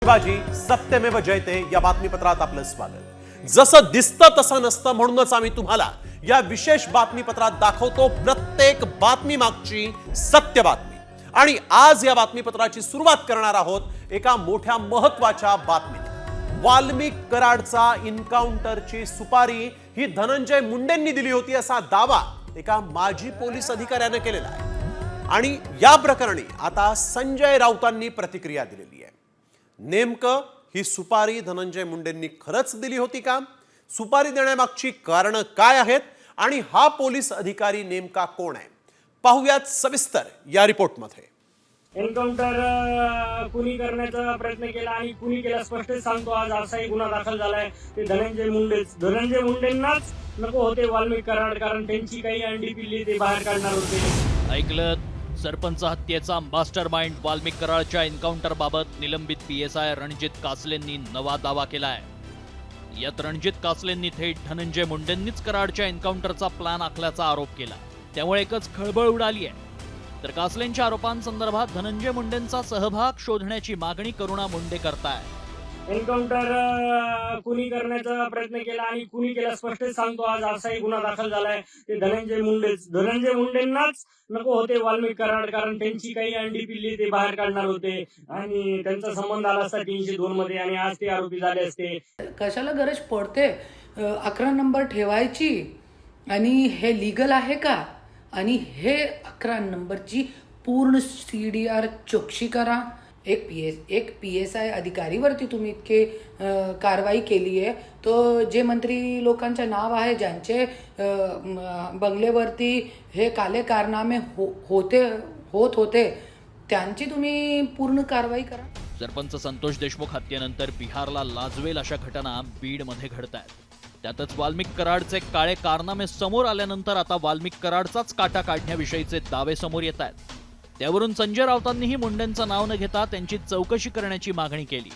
शिवाजी सत्यमेव जयते या बातमीपत्रात आपलं स्वागत। जसं दिसतं तसं नसतं म्हणूनच आम्ही तुम्हाला या विशेष बातमीपत्रात दाखवतो प्रत्येक बातमी मागची सत्य बातमी। आणि आज या बातमीपत्राची सुरुवात करणार आहोत एका मोठ्या महत्त्वाच्या बातमीने। वाल्मिक कराडचा एन्काउंटरची सुपारी ही धनंजय मुंडेंनी दिली होती असा दावा एका माजी पोलीस अधिकाऱ्याने केलेला आहे। आणि या प्रकरणी आता संजय राऊतांनी प्रतिक्रिया दिलेली आहे। नेमकं ही सुपारी धनंजय मुंडेंनी खरंच दिली होती का? सुपारी देण्यामागची कारणं काय आहेत आणि हा पोलीस अधिकारी नेमका कोण आहे? पाहूयात सविस्तर या रिपोर्टमध्ये। एन्काउंटर कुणी करण्याचा प्रयत्न केला आणि कुणी केला स्पष्ट सांगतो। आज असाही गुन्हा दाखल झालाय ते धनंजय मुंडेंनाच नको होते वाल्मिक कराड, कारण त्यांची काही अंडी पिल्ली ते बाहेर काढणार होते। ऐकलं, सरपंच हत्येचा मास्टर माइंड वाल्मिक कराडच्या एन्काउंटर बाबत निलंबित PSI रणजित कासलेंनी नवा दावा केलाय। यात रणजित कासलेंनी थेट धनंजय मुंडेंनीच कराडच्या एन्काउंटरचा प्लॅन आखल्याचा आरोप केला। त्यामुळे एकच खळबळ उडाली आहे। तर कासलेंच्या आरोपांसंदर्भात धनंजय मुंडेंचा सहभाग शोधण्याची मागणी करुणा मुंडे करताय। एन्काउंटर कुणी करण्याचा प्रयत्न केला आणि कुणी केला स्पष्ट सांगतो। आज असाही गुन्हा दाखल झालाय ते धनंजय मुंडेंनाच नको होते वाल्मिक कराड, कारण त्यांची काही अंडी पिल्ली ते बाहेर काढणार होते आणि त्यांचा संबंध आला असता 302 मध्ये आणि आज ते आरोपी झाले असते। कशाला गरज पडते 11 नंबर ठेवायची? आणि हे लीगल आहे का? आणि हे 11 नंबरची पूर्ण CDR चौकशी करा। एक PSI अधिकारीवरती तुम्ही इतके कारवाई केली आहे, तो जे मंत्री लोकांचे नाव आहे ज्यांचे बंगलेवरती हे काले कारनामे होत होते त्यांची तुम्ही पूर्ण कारवाई करा। सरपंच संतोष देशमुख हत्येनंतर बिहारला लाजवेल अशा घटना बीडमध्ये घडतायत। त्यातच वाल्मिक कराडचे काळे कारनामे समोर आल्यानंतर आता वाल्मिक कराडचाच काटा काढण्याविषयीचे दावे समोर येत आहेत। त्यावरून संजय राऊतांनीही मुंडेंचं नाव न घेता त्यांची चौकशी करण्याची मागणी केली।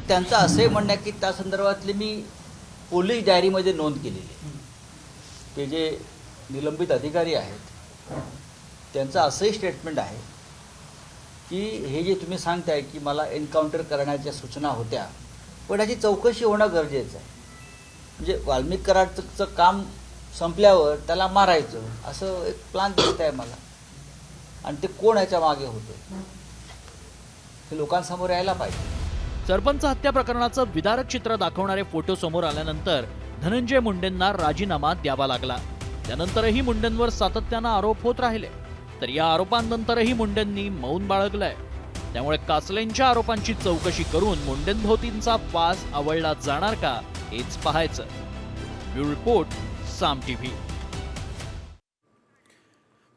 त्यांचं असे म्हणणं की त्या संदर्भातली मी पोलीस डायरीमध्ये नोंद केलेली आहे। ते जे निलंबित अधिकारी आहेत त्यांचं असंही स्टेटमेंट आहे की हे जे तुम्ही सांगताय की मला एन्काउंटर करण्याच्या सूचना होत्या, पण याची चौकशी होणं गरजेचं आहे। म्हणजे वाल्मिक कराडचं काम संपल्यावर त्याला मारायचं असं एक प्लान दिसत आहे मला, आणि ते कोण याच्या मागे होतं हे लोकांसमोर यायला पाहिजे। सरपंच हत्या प्रकरणाचं विदारक चित्र दाखवणारे फोटो समोर आल्यानंतर धनंजय मुंडेंना राजीनामा द्यावा लागला। त्यानंतरही मुंडेंवर सातत्यानं आरोप होत राहिले। तर या आरोपांनंतरही मुंडेंनी मौन बाळगलंय। त्यामुळे कासलेंच्या आरोपांची चौकशी करून मुंडेंभोवतींचा वास आवळला जाणार का हेच पाहायचं। ब्युरो रिपोर्ट, साम TV।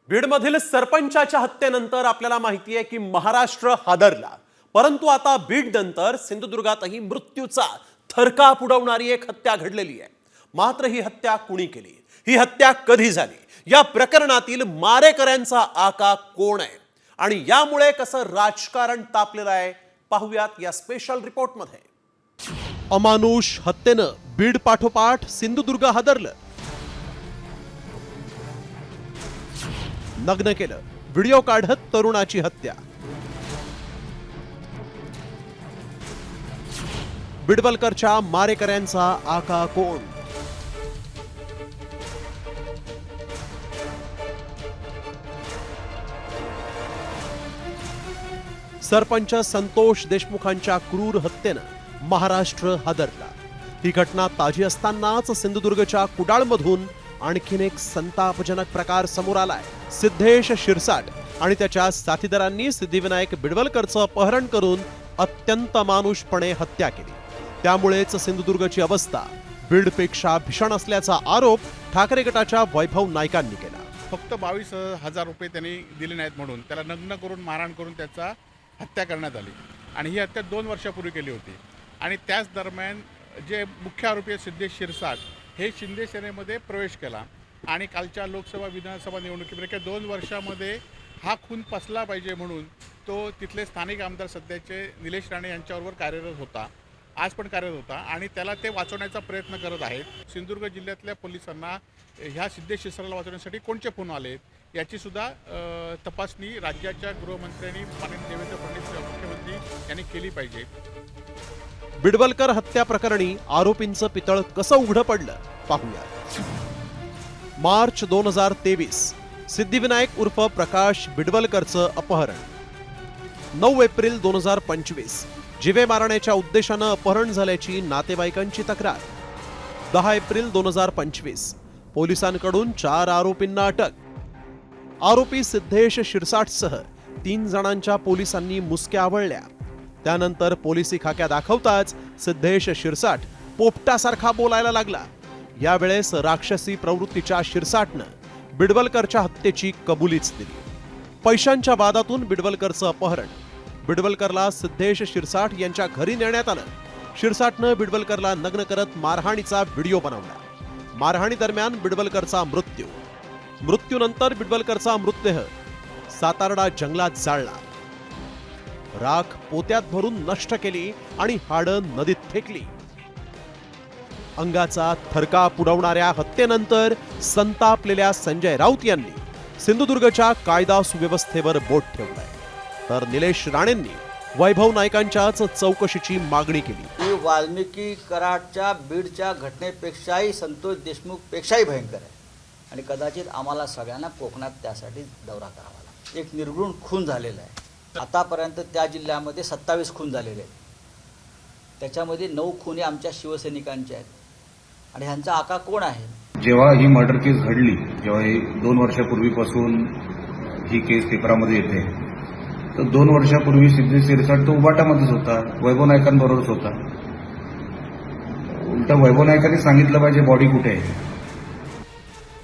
बीडमधील सरपंचाच्या हत्येनंतर आपल्याला माहिती आहे की महाराष्ट्र हादरला, परंतु आता बीड नंतर सिंधुदुर्गातही मृत्यूचा थरकाप उडवणारी एक हत्या घडलेली आहे। मात्र ही हत्या कुणी केली, ही हत्या कधी झाली, या प्रकरणातील मारेकऱ्यांचा आका कोण आहे आणि यामुळे कसं राजकारण तापलेलं आहे पाहूयात या स्पेशल रिपोर्टमध्ये। अमानुष हत्येनं बीड पाठोपाठ सिंधुदुर्ग हादरलं। नग्न केलं, व्हिडिओ काढत तरुणाची हत्या। बिडवलकरच्या मारेकऱ्यांचा आका कोण? सरपंच संतोष देशमुखांच्या क्रूर हत्येनं महाराष्ट्र हादरला। ही घटना ताजी असतानाच सिंधुदुर्गच्या कुडाळमधून आणखीन एक संतापजनक प्रकार समोर आलाय। सिद्धेश शिरसाट आणि त्याच्या साथीदारांनी सिद्धिविनायक बिडवलकरचं अपहरण करून अत्यंत मानुषपणे हत्या केली। त्यामुळेच सिंधुदुर्गची अवस्था बीडपेक्षा भीषण असल्याचा आरोप ठाकरे गटाच्या वैभव नाईकांनी केला। फक्त 22,000 रुपये त्यांनी दिले नाहीत म्हणून त्याला नग्न करून मारहाण करून त्याचा हत्या करण्यात आली, आणि ही हत्या 2 वर्षापूर्वी केली होती। आणि त्याच दरम्यान जे मुख्य आरोपी आहे सिद्धेश शिरसाट हे शिंदे सेनेमध्ये प्रवेश केला, आणि कालच्या लोकसभा विधानसभा निवडणुकीमध्ये 2 वर्षामध्ये हा खून पसला पाहिजे म्हणून तो तिथले स्थानिक आमदार सध्याचे निलेश राणे यांच्याबरोबर कार्यरत होता, आज पण कार्यरत होता, आणि त्याला ते वाचवण्याचा प्रयत्न करत आहेत। सिंधुदुर्ग जिल्ह्यातल्या पोलिसांना ह्या सिद्धेश शिरसाटला वाचवण्यासाठी कोणते फोन आलेत याची सुद्धा तपासणी राज्याच्या गृहमंत्र्यांनी माननीय देवेंद्र फडणवीस मुख्यमंत्री यांनी केली पाहिजे। बिडवलकर हत्या प्रकरणी आरोपींचं पितळ कसं उघडं पडलं पाहूया. मार्च 2023 सिद्धिविनायक उर्फ प्रकाश बिडवलकरचं अपहरण. 9 एप्रिल 2025 जीवे मारण्याच्या उद्देशानं अपहरण झाल्याची नातेवाईकांची तक्रार. 10 एप्रिल 2025 पोलिसांकडून 4 आरोपींना अटक. आरोपी सिद्धेश शिरसाटसह 3 जणांच्या पोलिसांनी मुसक्या आवळल्या. त्यानंतर पोलिसी खाक्या दाखवताच सिद्धेश शिरसाट पोपटासारखा बोलायला लागला. यावेळेस राक्षसी प्रवृत्तीच्या शिरसाटनं बिडवलकरच्या हत्येची कबुलीच दिली. पैशांच्या वादातून बिडवलकरचं अपहरण. बिडवलकरला सिद्धेश शिरसाट यांच्या घरी नेण्यात आलं. शिरसाटनं बिडवलकरला नग्न करत मारहाणीचा व्हिडिओ बनवला. मारहाणी दरम्यान बिडवलकरचा मृत्यू. मृत्यूनंतर बिडवलकरचा मृतदेह सातारडा जंगलात जाळला. राख पोत्यात भरून नष्ट केली आणि हाडं नदीत फेकली. अंगाचा थरकाप उडवणाऱ्या हत्येनंतर संतापलेल्या संजय राऊत यांनी सिंधुदुर्गच्या कायदा सुव्यवस्थेवर बोट ठेवलंय. तर निलेश राणेंनी वैभव नाईकांच्याच चौकशीची मागणी केली. ही वाल्मिकी कराडच्या बीडच्या घटनेपेक्षाही संतोष देशमुख पेक्षाही भयंकर आहे आणि कदाचित आम्हाला सगळ्यांना कोकणात त्यासाठी दौरा करावा लागला. एक निर्घृण खून झालेला आहे. आतापर्यंत त्या जिल्ह्यामध्ये 27 खून झालेले आहेत. त्याच्यामध्ये 9 खुनी आमच्या शिवसैनिकांचे आहेत आणि ह्यांचा आका कोण आहे? जेव्हा ही मर्डर केस घडली, जेव्हा ही 2 वर्षापूर्वीपासून ही केस पेपरामध्ये येते, तर 2 वर्षापूर्वी सिद्धेश शिरसाट तो उबाटामध्येच होता, वैभव नाईकांबरोबरच होता. उलट वैभव नाईकांनी सांगितलं पाहिजे बॉडी कुठे आहे.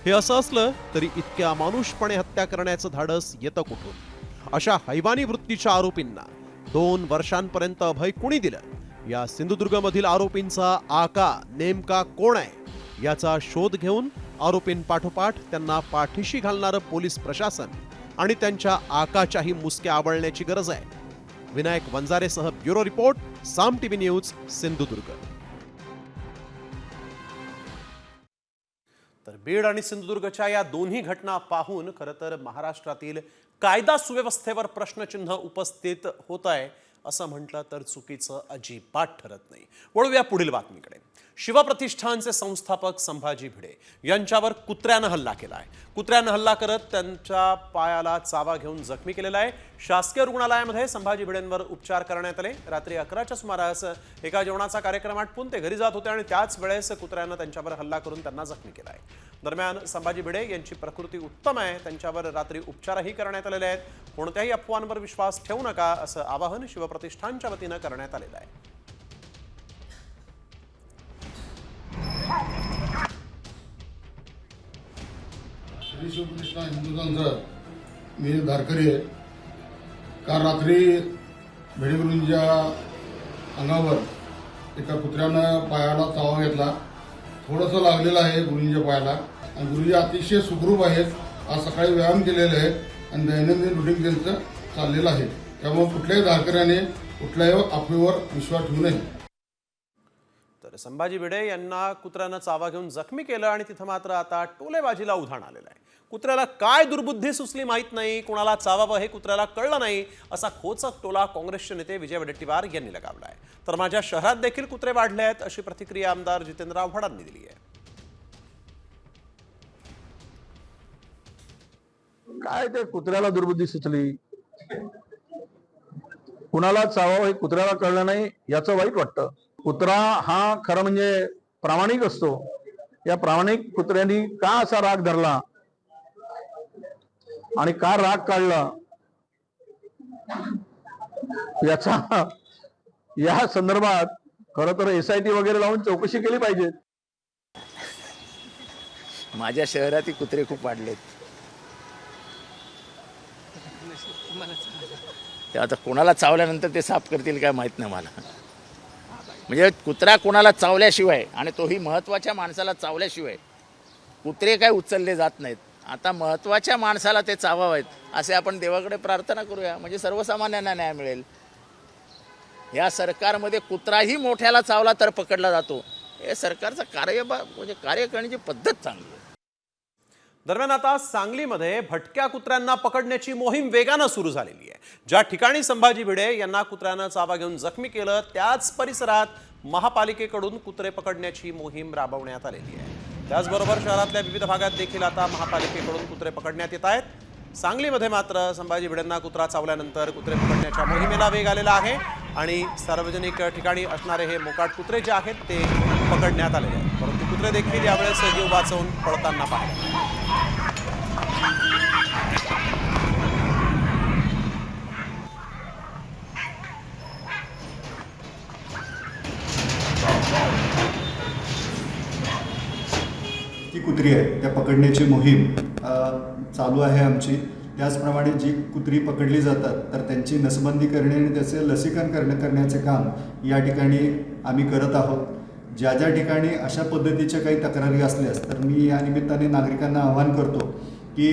हे असं असलं तरी इतक्या अमानुषपणे हत्या करण्याचं धाडस येतं कुठून? अशा हैवानी वृत्तीच्या आरोपींना 2 वर्षांपर्यंत अभय कुणी दिलं? या सिंधुदुर्गमधील आरोपींचा आका नेमका कोण आहे याचा शोध घेऊन आरोपींपाठोपाठ त्यांना पाठीशी घालणारं पोलीस प्रशासन आणि त्यांच्या आकाच्याही मुसक्या आवळण्याची गरज आहे. विनायक वंजारेसह ब्युरो रिपोर्ट, साम टीव्ही न्यूज, सिंधुदुर्ग. तर बीड आणि सिंधुदुर्गच्या या दोन्ही घटना पाहून खरं तर महाराष्ट्रातील कायदा सुव्यवस्थेवर प्रश्नचिन्ह उपस्थित होत आहे असं म्हटलं तर चुकीचं अजिबात ठरत नाही. वळूया पुढील बातमीकडे. शिवप्रतिष्ठानचे संस्थापक संभाजी भिडे यांच्यावर कुत्र्यानं हल्ला केला आहे. कुत्र्यानं हल्ला करत त्यांच्या पायाला चावा घेऊन जखमी केलेला आहे. शासकीय रुग्णालयामध्ये संभाजी भिडेंवर उपचार करण्यात आले. रात्री 11च्या सुमारास एका जेवणाचा कार्यक्रम आटपून ते घरी जात होते आणि त्याच वेळेस कुत्र्यानं त्यांच्यावर हल्ला करून त्यांना जखमी केला आहे. दरम्यान संभाजी भिडे यांची प्रकृती उत्तम आहे. त्यांच्यावर रात्री उपचारही करण्यात आलेले आहेत. कोणत्याही अफवांवर विश्वास ठेवू नका असं आवाहन शिवप्रतिष्ठानच्या वतीनं करण्यात आलेलं आहे. श्री शिवप्रतिष्ठान हिंदुस्थानचं मी धारकरी आहे. काल रात्री भिडेगुरूंच्या अंगावर एका कुत्र्यानं पायाला चावा घेतला. थोडंसं लागलेलं आहे गुरुजींच्या पायाला आणि गुरुजी अतिशय सुखरूप आहेत. आज सकाळी व्यायाम केलेले आहेत आणि दैनंदिन रुटीन त्यांचं चाललेलं आहे. त्यामुळे कुठल्याही धारकऱ्याने कुठल्याही अफवेवर विश्वास ठेवू नये. तर संभाजी भिडे यांना कुत्र्यानं चावा घेऊन जखमी केलं आणि तिथं मात्र आता टोलेबाजीला उधाण आलेलं आहे. कुत्र्याला काय दुर्बुद्धी सुचली माहीत नाही, कुणाला चावावं हे कुत्र्याला कळलं नाही असा खोचक टोला काँग्रेसचे नेते विजय वडेट्टीवार यांनी लगावला आहे. तर माझ्या शहरात देखील कुत्रे वाढले आहेत अशी प्रतिक्रिया आमदार जितेंद्र आव्हाडांनी दिली आहे. काय ते कुत्र्याला दुर्बुद्धी सुचली, कुणाला चावावं हे कुत्र्याला कळलं नाही याचं वाईट वाटतं. कुत्रा हा खरं म्हणजे प्रामाणिक असतो. या प्रामाणिक कुत्र्यांनी का असा राग धरला आणि का राग काढला याचा या संदर्भात खरं तर SIT वगैरे लावून चौकशी केली पाहिजे. माझ्या शहरातील कुत्रे खूप वाढलेत. ते आता कोणाला चावल्यानंतर ते साफ करतील काय माहित नाही मला. म्हणजे कुत्रा कोणाला चावल्याशिवाय आणि तोही महत्त्वाच्या माणसाला चावल्याशिवाय कुत्रे काय उचलले जात नाहीत. आता महत्त्वाच्या माणसाला ते चावावेत असे आपण देवाकडे प्रार्थना करूया, म्हणजे सर्वसामान्यांना न्याय मिळेल. या सरकारमध्ये कुत्राही मोठ्याला चावला तर पकडला जातो. हे सरकारचं म्हणजे कार्य करण्याची पद्धत चांगली आहे. दरम्यान आता सांगलीमध्ये भटक्या कुत्र्यांना पकडण्याची मोहीम वेगानं सुरू झालेली आहे. ज्या ठिकाणी संभाजी भिडे यांना कुत्र्यानं चावा घेऊन जखमी केलं त्याच परिसरात महापालिकेकडून कुत्रे पकडण्याची मोहीम राबवण्यात आलेली आहे। त्याचबरोबर शहरातल्या विविध भागात देखील आता महापालिकेकडून कुत्रे पकडण्यात येत आहेत। सांगलीमध्ये मात्र संभाजी भिडेंना कुत्रा चावल्यानंतर कुत्रे पकडण्याच्या मोहिमेला वेग आलेला आहे आणि सार्वजनिक ठिकाणी असणारे हे मोकाट कुत्रे जे आहेत ते पकडण्यात आलेले आहेत, परंतु कुत्रे देखील यावेळेस जीव वाचवून पळताना पाहिले। ती कुत्री आहे त्या पकडण्याची मोहीम चालू आहे आमची। त्याचप्रमाणे जी कुत्री पकडली जातात तर त्यांची नसबंदी करणे आणि त्याचे लसीकरण करण्याचे काम या ठिकाणी आम्ही करत आहोत। ज्या ज्या ठिकाणी अशा पद्धतीच्या काही तक्रारी असल्यास तर मी या निमित्ताने नागरिकांना आवाहन करतो की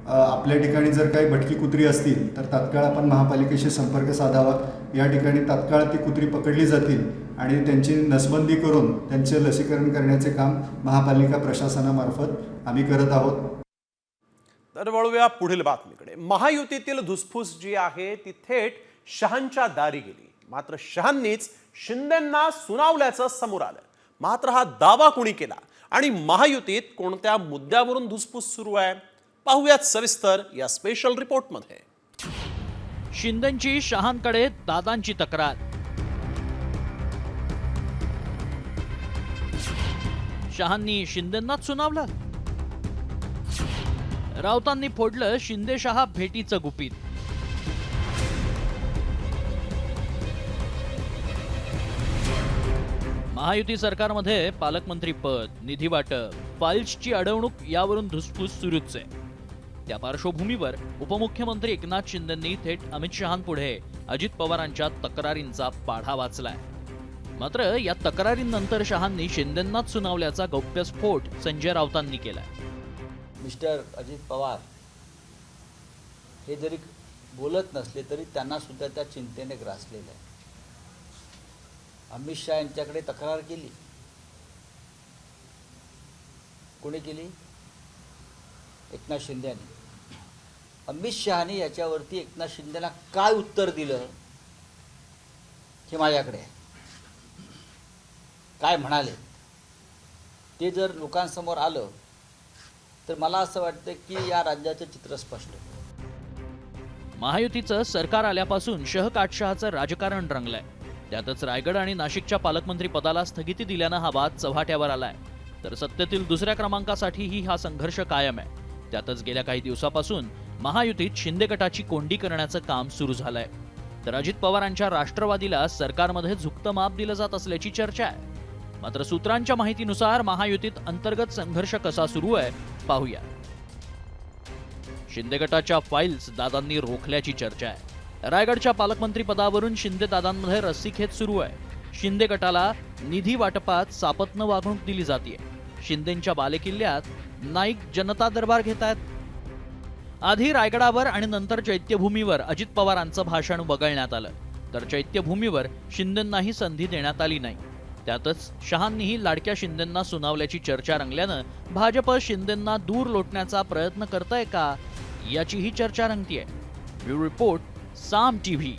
आपल्या ठिकाणी जर काही भटकी कुत्री असतील तर तात्काळ आपण महापालिकेशी संपर्क साधावा। या ठिकाणी तात्काळ ती कुत्री पकडली जातील आणि त्यांची नसबंदी करून त्यांचे लसीकरण करण्याचे काम महापालिका प्रशासनामार्फत आम्ही करत आहोत। तर वळूया पुढील बातमीकडे। महायुतीतील धुसफूस जी आहे ती थेट शहांच्या दारी गेली, मात्र शहांनीच शिंदेंना सुनावल्याचं समोर आलं। मात्र हा दावा कोणी केला आणि महायुतीत कोणत्या मुद्द्यावरून धुसफूस सुरू आहे, पाहूयात सविस्तर या स्पेशल रिपोर्टमध्ये। शिंदेंची शहांकडे दादांची तक्रार। शहांनी शिंदेंनाच सुनावलं। राऊतांनी फोडलं शिंदे शहा भेटीचं गुपित। महायुती सरकारमध्ये पालकमंत्री पद, निधी वाटप, फाईल्सची अडवणूक यावरून धुसफूस सुरूच आहे। त्या पार्श्वभूमीवर उपमुख्यमंत्री एकनाथ शिंदेंनी थेट अमित शहांपुढे अजित पवारांच्या तक्रारींचा पाढा वाचलाय। मात्र या तक्रारींनंतर शहांनी शिंदेंनाच सुनावल्याचा गौप्यस्फोट संजय राऊतांनी केलाय। मिस्टर अजित पवार हे जरी बोलत नसले तरी त्यांना सुद्धा त्या चिंतेने ग्रासलेलं आहे। अमित शहा यांच्याकडे तक्रार केली, कोणी केली? एकनाथ शिंदे यांनी। अमित शहाने याच्यावरती एकनाथ शिंदेला काय उत्तर दिलं हे माझ्याकडे आहे। काय म्हणाले ते जर लोकांसमोर आलं तर मला असं वाटतं की या राज्याचं चित्र स्पष्ट होतं। महायुतीचं सरकार आल्यापासून शहकाटशहाचं राजकारण रंगलंय। त्यातच रायगड आणि नाशिकच्या पालकमंत्री पदाला स्थगिती दिल्यानं हा वाद चव्हाट्यावर आलाय, तर सत्तेतील दुसऱ्या क्रमांकासाठीही हा संघर्ष कायम आहे। त्यातच गेल्या काही दिवसापासून महायुतीत शिंदे गटाची कोंडी करण्याचं काम सुरू झालंय, तर अजित पवारांच्या राष्ट्रवादीला सरकारमध्ये झुकतं माप दिलं जात असल्याची चर्चा आहे। मात्र सूत्रांच्या माहितीनुसार महायुतीत अंतर्गत संघर्ष कसा सुरू आहे पाहूया। शिंदे गटाच्या फाईल्स दादांनी रोखल्याची चर्चा आहे। रायगडच्या पालकमंत्री पदावरून शिंदे दादांमध्ये रस्सीखेच सुरू आहे। शिंदे गटाला निधी वाटपात सापत्न वागणूक दिली जाते। शिंदेंच्या बालेकिल्ल्यात नाईक जनता दरबार घेतायत। आधी रायगडावर आणि नंतर चैत्यभूमीवर अजित पवारांचं भाषण वगळण्यात आलं, तर चैत्यभूमीवर शिंदेंनाही संधी देण्यात आली नाही। त्यातच शहांनीही लाडक्या शिंदेंना सुनावल्याची चर्चा रंगल्यानं भाजप शिंदेंना दूर लोटण्याचा प्रयत्न करतंय का याचीही चर्चा रंगतीये। ब्युरो रिपोर्ट, साम टीव्ही।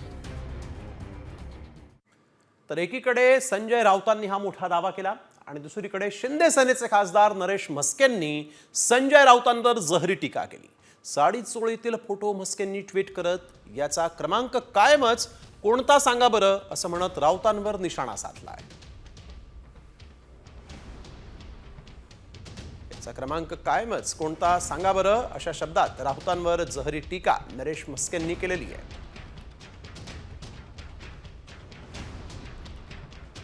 तर एकीकडे संजय राऊतांनी हा मोठा दावा केला आणि दुसरीकडे शिंदे सेनेचे खासदार नरेश म्हस्केंनी संजय राऊतांवर जहरी टीका केली। साडी चोळीतील फोटो म्हस्केंनी ट्विट करत याचा क्रमांक कायमच कोणता सांगा बरं असं म्हणत राऊतांवर निशाणा साधलाय। याचा क्रमांक कायमच कोणता सांगा बरं अशा शब्दात राऊतांवर जहरी टीका नरेश म्हस्केंनी केलेली आहे।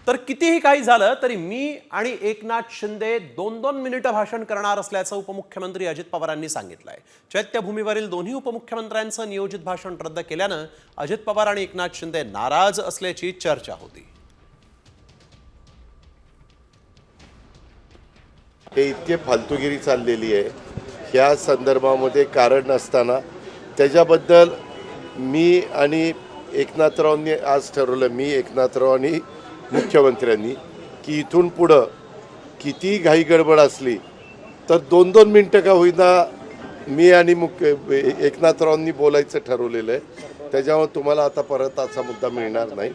तर कितीही काही झालं तरी मी आणि एकनाथ शिंदे 2-2 मिनिटं भाषण करणार असल्याचं उपमुख्यमंत्री अजित पवारांनी सांगितलंय। चैत्यभूमीवरील दोन्ही उपमुख्यमंत्र्यांचं नियोजित भाषण रद्द केल्यानं अजित पवार आणि एकनाथ शिंदे नाराज असल्याची चर्चा होती। हे इतके फालतूगिरी चाललेली आहे, ह्या संदर्भामध्ये कारण नसताना त्याच्याबद्दल मी आणि एकनाथरावांनी आज ठरवलं, मी एकनाथराव आणि मुख्यमंत्र्यांनी, की इथून पुढं किती घाई गडबड असली तर 2-2 मिनटं का होईना मी आणि एकनाथरावांनी बोलायचं ठरवलेलं आहे। त्याच्यामुळे तुम्हाला आता परत असा मुद्दा मिळणार नाही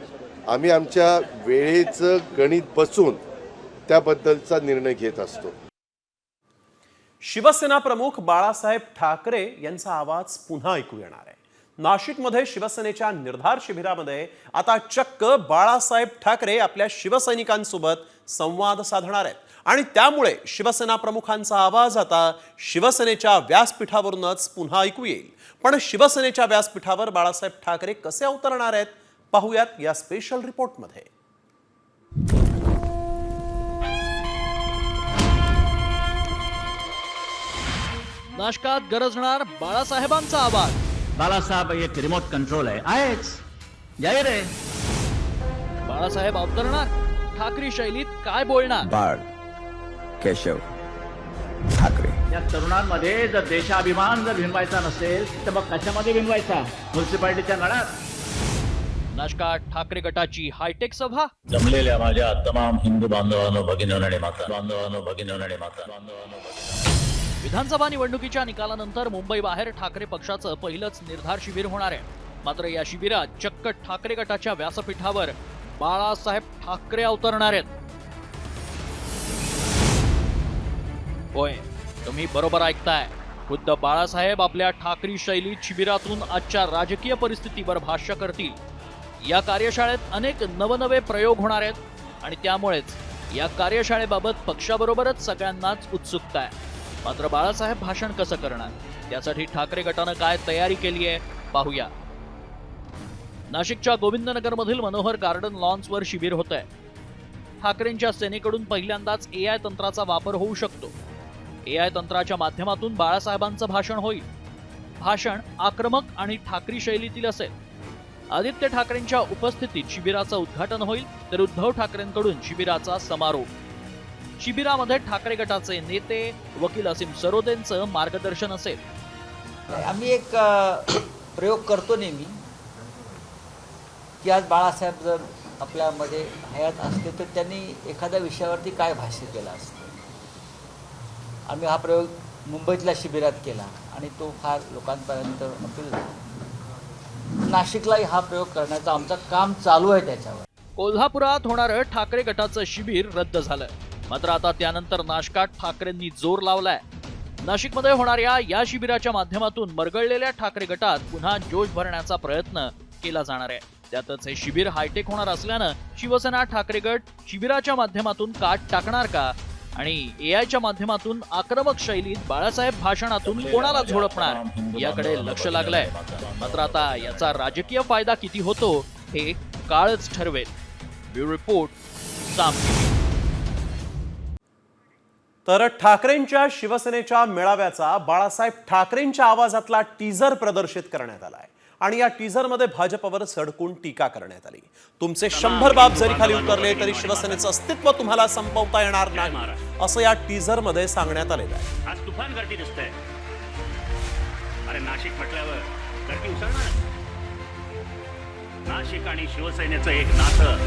आम्ही आमच्या वेळेचं गणित बसून त्याबद्दलचा निर्णय घेत असतो. शिवसेना प्रमुख बाळासाहेब ठाकरे यांचा आवाज पुन्हा ऐकू येणार आहे. नाशिकमध्ये शिवसेनेच्या निर्धार शिबिरामध्ये आता चक्क बाळासाहेब ठाकरे आपल्या शिवसैनिकांसोबत संवाद साधणार आहेत आणि त्यामुळे शिवसेना प्रमुखांचा आवाज आता शिवसेनेच्या व्यासपीठावरूनच पुन्हा ऐकू येईल. पण शिवसेनेच्या व्यासपीठावर बाळासाहेब ठाकरे कसे अवतरणार आहेत पाहूयात या स्पेशल रिपोर्टमध्ये. नाशकात गरजणार बाळासाहेबांचा आवाज. बाळासाहेब एक रिमोट कंट्रोल आहेच जाहीर आहे. बाळासाहेब अवतरणार, ठाकरे शैलीत काय बोलणार. बाळ केशव ठाकरे. या तरुणांमध्ये जर देशाभिमान जर भिनवायचा नसेल तर मग कशामध्ये भिनवायचा? म्युन्सिपाल्टीच्या नळात. नाशकात ठाकरे गटाची हायटेक सभा. जमलेल्या माझ्या तमाम हिंदू बांधवांनो, भगिनींनो आणि माता. विधानसभा निवडणुकीच्या निकालानंतर मुंबई बाहेर ठाकरे पक्षाचं पहिलंच निर्धार शिबिर होणार आहे. मात्र या शिबिरात चक्क ठाकरे गटाच्या व्यासपीठावर बाळासाहेब ठाकरे अवतरणार आहेत. होय, तुम्ही बरोबर ऐकताय. खुद्द बाळासाहेब आपल्या ठाकरी शैलीत शिबिरातून आजच्या राजकीय परिस्थितीवर भाष्य करतील. या कार्यशाळेत अनेक नवनवे प्रयोग होणार आहेत आणि त्यामुळेच या कार्यशाळेबाबत पक्षाबरोबरच सगळ्यांनाच उत्सुकता आहे. मात्र बाळासाहेब भाषण कसं करणार, त्यासाठी ठाकरे गटानं काय तयारी केली आहे पाहूया. नाशिकच्या गोविंदनगरमधील मनोहर गार्डन लॉन्सवर शिबिर होत आहे. ठाकरेंच्या सेनेकडून पहिल्यांदाच AI तंत्राचा वापर होऊ शकतो. AI तंत्राच्या माध्यमातून बाळासाहेबांचं भाषण होईल. भाषण आक्रमक आणि ठाकरी शैलीतील असेल. आदित्य ठाकरेंच्या उपस्थितीत शिबिराचं उद्घाटन होईल तर उद्धव ठाकरेंकडून शिबिराचा समारोप. शिबिरामध्ये ठाकरे गटाचे नेते वकील असीम सरोदेंचं मार्गदर्शन असेल. आम्ही एक प्रयोग करतो नेहमी की आज बाळासाहेब जर आपल्यामध्ये हयात असते तर त्यांनी एखाद्या विषयावरती काय भाष्य केलं असतं. आम्ही हा प्रयोग मुंबईतल्या शिबिरात केला आणि तो फार लोकांपर्यंत अपील झाला. नाशिकलाही हा प्रयोग करण्याचं आमचं काम चालू आहे. त्याच्यावर कोल्हापुरात होणारं ठाकरे गटाचं शिबिर रद्द झालं. मात्र आता त्यानंतर नाशकात ठाकरेंनी जोर लावलाय. नाशिकमध्ये होणाऱ्या या शिबिराच्या माध्यमातून मरगळलेल्या ठाकरे गटात पुन्हा जोश भरण्याचा प्रयत्न केला जाणार आहे. त्यातच हे शिबिर हायटेक होणार असल्यानं शिवसेना ठाकरे गट शिबिराच्या माध्यमातून काट टाकणार का आणि AIच्या माध्यमातून आक्रमक शैलीत बाळासाहेब भाषणातून कोणाला झोडपणार याकडे लक्ष लागलंय. मात्र आता याचा राजकीय फायदा किती होतो हे काळच ठरवेल. ब्युरो रिपोर्ट, साम TV. तर ठाकरेंच्या शिवसेनेच्या मेळाव्याचा बाळासाहेब ठाकरेंच्या आवाजातला टीझर प्रदर्शित करण्यात आलाय आणि या टीझरमध्ये भाजपवर सडकून टीका करण्यात आली. तुमचे 100 बाप जरी खाली उतरले तरी शिवसेनेचं अस्तित्व तुम्हाला संपवता येणार नाही असं या टीझरमध्ये सांगण्यात आलेलं आहे. आज तुफान गर्दी दिसतंय. अरे नाशिक म्हटल्यावर गर्दी उसळणार. नाशिक आणि शिवसेनेचं एक नातं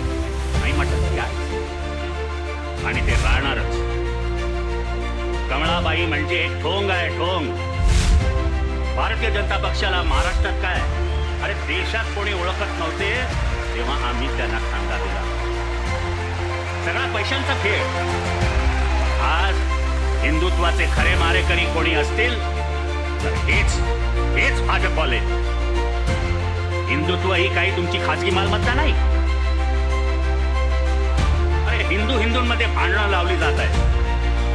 नाही म्हटलं तरी आहे आणि ते राहणारच. कमळाबाई म्हणजे एक ठोंग आहे, ठोंग. भारतीय जनता पक्षाला महाराष्ट्रात काय, अरे देशात कोणी ओळखत नव्हते तेव्हा आम्ही त्यांना खांदा दिला. सगळा पैशांचा खेळ. आज हिंदुत्वाचे खरे मारेकरी कोणी असतील तर हेच भाजपवाले. हिंदुत्व ही काही तुमची खासगी मालमत्ता नाही. अरे हिंदूंमध्ये भांडणं लावली जात आहे.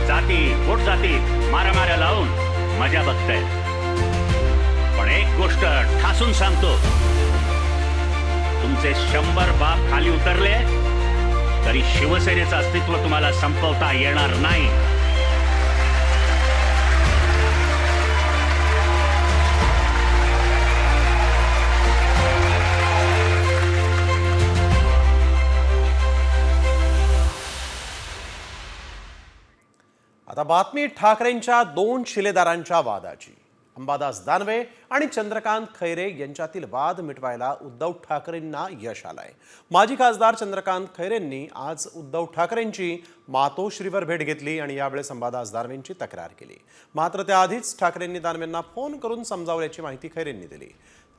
जाती पोट जातीत मारामाऱ्या लावून मजा बघतायत. पण एक गोष्ट ठासून सांगतो, तुमचे 100 बाप खाली उतरले तरी शिवसेनेचं अस्तित्व तुम्हाला संपवता येणार नाही. आता बातमी ठाकरेंच्या 2 शिलेदारांच्या वादाची. अंबादास दानवे आणि चंद्रकांत खैरे यांच्यातील वाद मिटवायला उद्धव ठाकरेंना यश आलंय. माजी खासदार चंद्रकांत खैरेंनी आज उद्धव ठाकरेंची मातोश्रीवर भेट घेतली आणि यावेळेस अंबादास दानवेंची तक्रार केली. मात्र त्याआधीच ठाकरेंनी दानवेंना फोन करून समजावल्याची माहिती खैरेंनी दिली.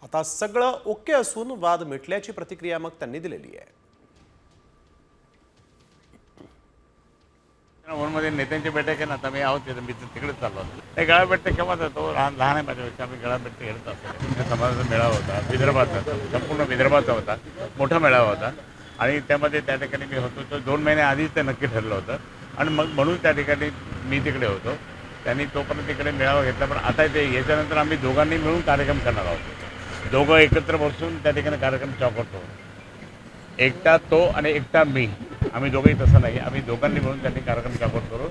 आता सगळं ओके असून वाद मिटल्याची प्रतिक्रिया मग त्यांनी दिलेली आहे. मध्ये नेत्यांची बैठक आहे ना, तर मी आहोत तिथे, मी तिकडेच चाललो होतो. ते गळा भेटते केव्हा जातो, लहान आहे माझ्यापेक्षा, आम्ही गळा भेटते घेत असतो. तुमच्या समाजाचा मेळावा होता, विदर्भाचा, संपूर्ण विदर्भाचा होता, मोठा मेळावा होता आणि त्यामध्ये त्या ठिकाणी मी होतो. तो 2 महिने आधीच ते नक्की ठरलं होतं आणि मग म्हणून त्या ठिकाणी मी तिकडे होतो. त्यांनी तोपर्यंत तिकडे मेळावा घेतला. पण आता ते याच्यानंतर आम्ही दोघांनी मिळून कार्यक्रम करणार आहोत. दोघं एकत्र बसून त्या ठिकाणी कार्यक्रम करतो. एकटा तो आणि एकटा मी, आम्ही दोघंही तसं नाही, आम्ही दोघांनी मिळून त्यांनी कार्यक्रम करू.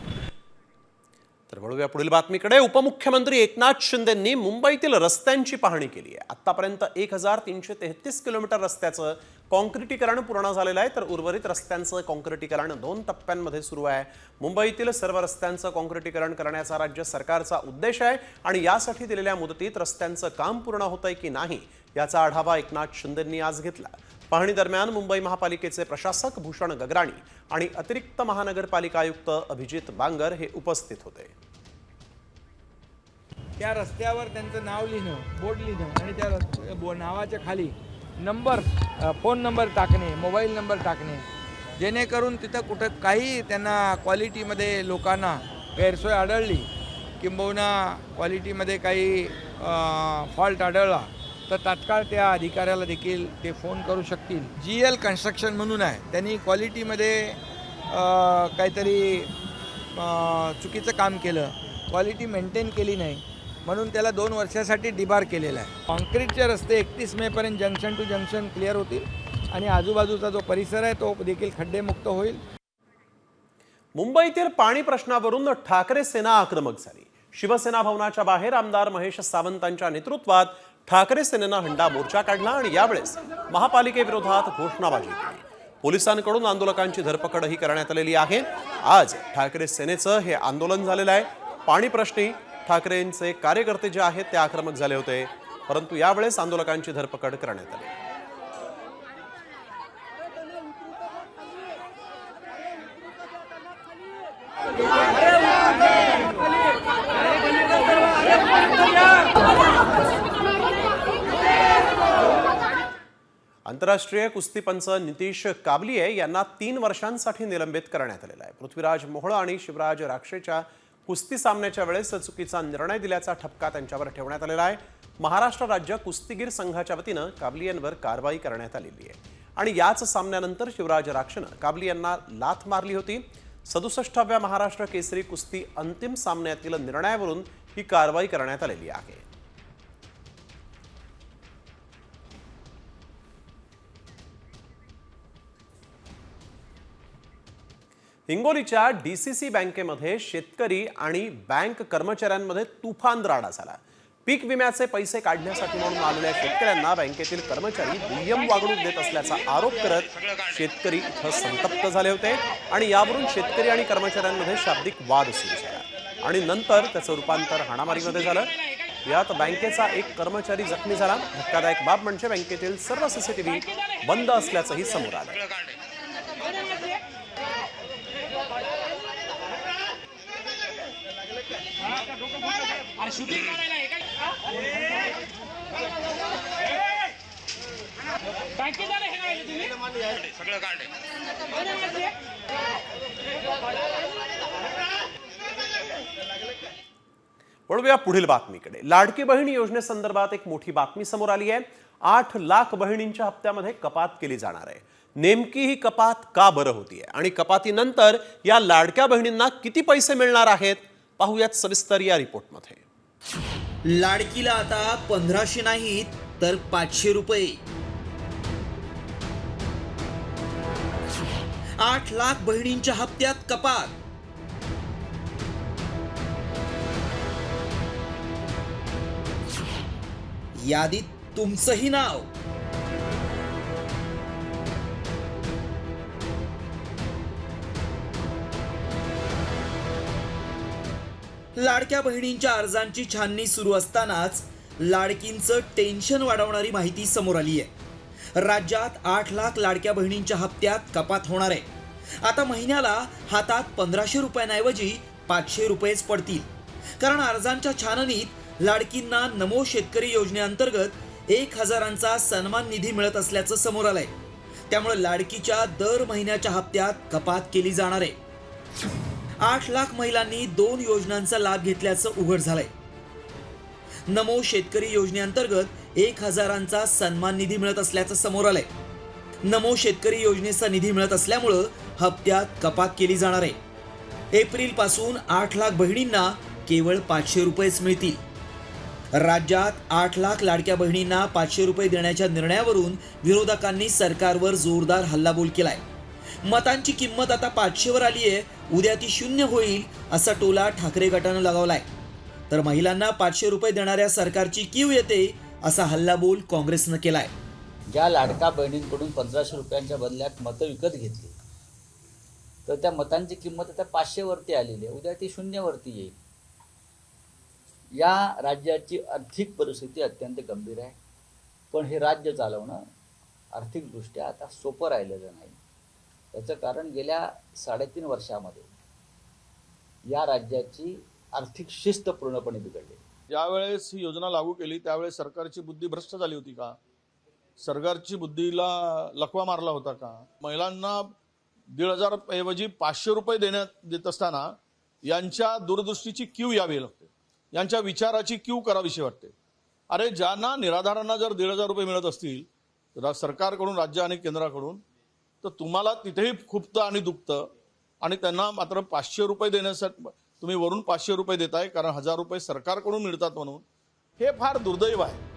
तर वळूया पुढील बातमीकडे. उपमुख्यमंत्री एकनाथ शिंदेंनी मुंबईतील रस्त्यांची पाहणी केली आहे. आतापर्यंत 1333 किलोमीटर रस्त्याचं कॉन्क्रिटीकरण पूर्ण झालेलं आहे, तर उर्वरित रस्त्यांचं कॉन्क्रिटीकरण 2 टप्प्यांमध्ये सुरू आहे. मुंबईतील सर्व रस्त्यांचं कॉन्क्रिटीकरण करण्याचा राज्य सरकारचा उद्देश आहे आणि यासाठी दिलेल्या मुदतीत रस्त्यांचं काम पूर्ण होतंय की नाही याचा आढावा एकनाथ शिंदेंनी आज घेतला. पाहणी दरम्यान मुंबई महापालिकेचे प्रशासक भूषण गगराणी आणि अतिरिक्त महानगरपालिका आयुक्त अभिजित बांगर हे उपस्थित होते. त्या रस्त्यावर त्यांचं नाव लिहिणं, बोर्ड लिहिणं आणि त्या नावाच्या खाली नंबर, फोन नंबर टाकणे, मोबाईल नंबर टाकणे, जेणेकरून तिथं कुठं काही त्यांना क्वालिटीमध्ये लोकांना गैरसोय आढळली किंबहुना क्वालिटीमध्ये काही फॉल्ट आढळला तर तात्काळ त्या अधिकाऱ्याला देखील ते फोन करू शकतील. GL कन्स्ट्रक्शन म्हणून आहे, त्यांनी क्वालिटीमध्ये काहीतरी चुकीचं काम केलं, क्वालिटी मेंटेन केली नाही, म्हणून त्याला 2 वर्षासाठी डिबार केलेला आहे. कॉन्क्रीटचे रस्ते 31 मेपर्यंत जंक्शन टू जंक्शन क्लिअर होतील आणि आजूबाजूचा जो परिसर आहे तो देखील खड्डेमुक्त होईल. मुंबईतील पाणी प्रश्नावरून ठाकरे सेना आक्रमक झाली. शिवसेना भवनाच्या बाहेर आमदार महेश सावंतांच्या नेतृत्वात ठाकरे सेनेनं हंडा मोर्चा काढला आणि यावेळेस महापालिकेविरोधात घोषणाबाजी केली. पोलिसांकडून आंदोलकांची धरपकडही करण्यात आलेली आहे. आज ठाकरे सेनेचं हे आंदोलन झालेलं आहे. पाणी प्रश्नी ठाकरेंचे कार्यकर्ते जे आहेत ते आक्रमक झाले होते, परंतु यावेळेस आंदोलकांची धरपकड करण्यात आली. आंतरराष्ट्रीय कुस्तीपंच नितीश काबलिये यांना 3 वर्षांसाठी निलंबित करण्यात आलेला आहे. पृथ्वीराज मोहोळ आणि शिवराज राक्षेच्या कुस्ती सामन्याच्या वेळेस चुकीचा निर्णय दिल्याचा ठपका त्यांच्यावर ठेवण्यात आलेला आहे. महाराष्ट्र राज्य कुस्तीगीर संघाच्या वतीनं काबलियांवर कारवाई करण्यात आलेली आहे आणि याच सामन्यानंतर शिवराज राक्षेनं काबलियांना लाथ मारली होती. 67व्या महाराष्ट्र केसरी कुस्ती अंतिम सामन्यातील निर्णयावरून ही कारवाई करण्यात आलेली आहे. हिंगोलीच्या DCC बँकेमध्ये शेतकरी आणि बँक कर्मचाऱ्यांमध्ये तुफान राडा झाला. पीक विम्याचे पैसे काढण्यासाठी म्हणून आलेल्या शेतकऱ्यांना बँकेतील कर्मचारी दुय्यम वागणूक देत असल्याचा आरोप करत शेतकरी इथं संतप्त झाले होते आणि यावरून शेतकरी आणि कर्मचाऱ्यांमध्ये शाब्दिक वाद सुरू झाला आणि नंतर त्याचं रूपांतर हाणामारीमध्ये झालं. यात बँकेचा एक कर्मचारी जखमी झाला. धक्कादायक बाब म्हणजे बँकेतील सर्व CCTV बंद असल्याचंही समोर आलं. वळूया पुढील बातमीकडे. लाडकी बहीण योजनेसंदर्भात एक मोठी बातमी समोर आली आहे. 8 लाख बहिणींच्या हप्त्यामध्ये कपात केली जाणार आहे. नेमकी ही कपात का बरं होतीये आणि कपातीनंतर या लाडक्या बहिणींना किती पैसे मिळणार आहेत पाहूयात सविस्तर या रिपोर्टमध्ये. लाडकीला आता 1500 नाहीत तर 500 रुपये. 8 लाख बहिणींच्या हप्त्यात कपात. यादीत तुमचंही नाव. लाडक्या बहिणींच्या अर्जांची छाननी सुरू असतानाच लाडकींचं टेन्शन वाढवणारी माहिती समोर आली आहे. राज्यात 8 लाख लाडक्या बहिणींच्या हप्त्यात कपात होणार आहे. आता महिन्याला हातात 1500 रुपयांऐवजी 500 रुपयेच पडतील, कारण अर्जांच्या छाननीत लाडकींना नमो शेतकरी योजनेअंतर्गत 1000चा सन्मान निधी मिळत असल्याचं समोर आलंय. त्यामुळे लाडकीच्या दर महिन्याच्या हप्त्यात कपात केली जाणार आहे. 8 लाख महिलांनी 2 योजनांचा लाभ घेतल्याचं उघड झालंय. नमो शेतकरी योजनेअंतर्गत 1,000चा सन्मान निधी मिळत असल्याचं समोर आलंय. नमो शेतकरी योजनेचा निधी मिळत असल्यामुळं हप्त्यात कपात केली जाणार आहे. एप्रिल पासून 8 लाख बहिणींना केवळ 500 रुपयेच मिळतील. राज्यात 8 लाख लाडक्या बहिणींना 500 रुपये देण्याच्या निर्णयावरून विरोधकांनी सरकारवर जोरदार हल्लाबोल केलाय. मतांची किंमत आता 500वर आली आहे, उद्या ती 0 होईल असा टोला ठाकरे गटानं लगावलाय. तर महिलांना 500 रुपये देणाऱ्या सरकारची कीव येते असा हल्लाबोल काँग्रेसनं केलाय. ज्या लाडका बहिणींकडून 1500 रुपयांच्या बदल्यात मतं विकत घेतली तर त्या मतांची किंमत आता 500वरती आलेली आहे, उद्या ती 0वरती येईल. या राज्याची आर्थिक परिस्थिती अत्यंत गंभीर आहे, पण हे राज्य चालवणं आर्थिकदृष्ट्या आता सोपं राहिलेलं नाही. याचं कारण गेल्या 3.5 वर्षामध्ये या राज्याची आर्थिक शिस्त पूर्णपणे बिघडली. ज्यावेळेस ही योजना लागू केली त्यावेळेस सरकारची बुद्धी भ्रष्ट झाली होती का? सरकारची बुद्धीला लकवा मारला होता का? महिलांना 1,500 ऐवजी 500 रुपये देत असताना यांच्या दूरदृष्टीची कीव यावी लागते, यांच्या विचाराची कीव करावीशी वाटते. अरे ज्यांना निराधारांना जर 1,500 रुपये मिळत असतील सरकारकडून, राज्य आणि केंद्राकडून, तर तुम्हाला तिथेही खुपतं आणि दुखतं, आणि त्यांना मात्र 500 रुपये देण्यासाठी तुम्ही वरून 500 रुपये देताय कारण 1,000 रुपये सरकारकडून मिळतात म्हणून. हे फार दुर्दैव आहे.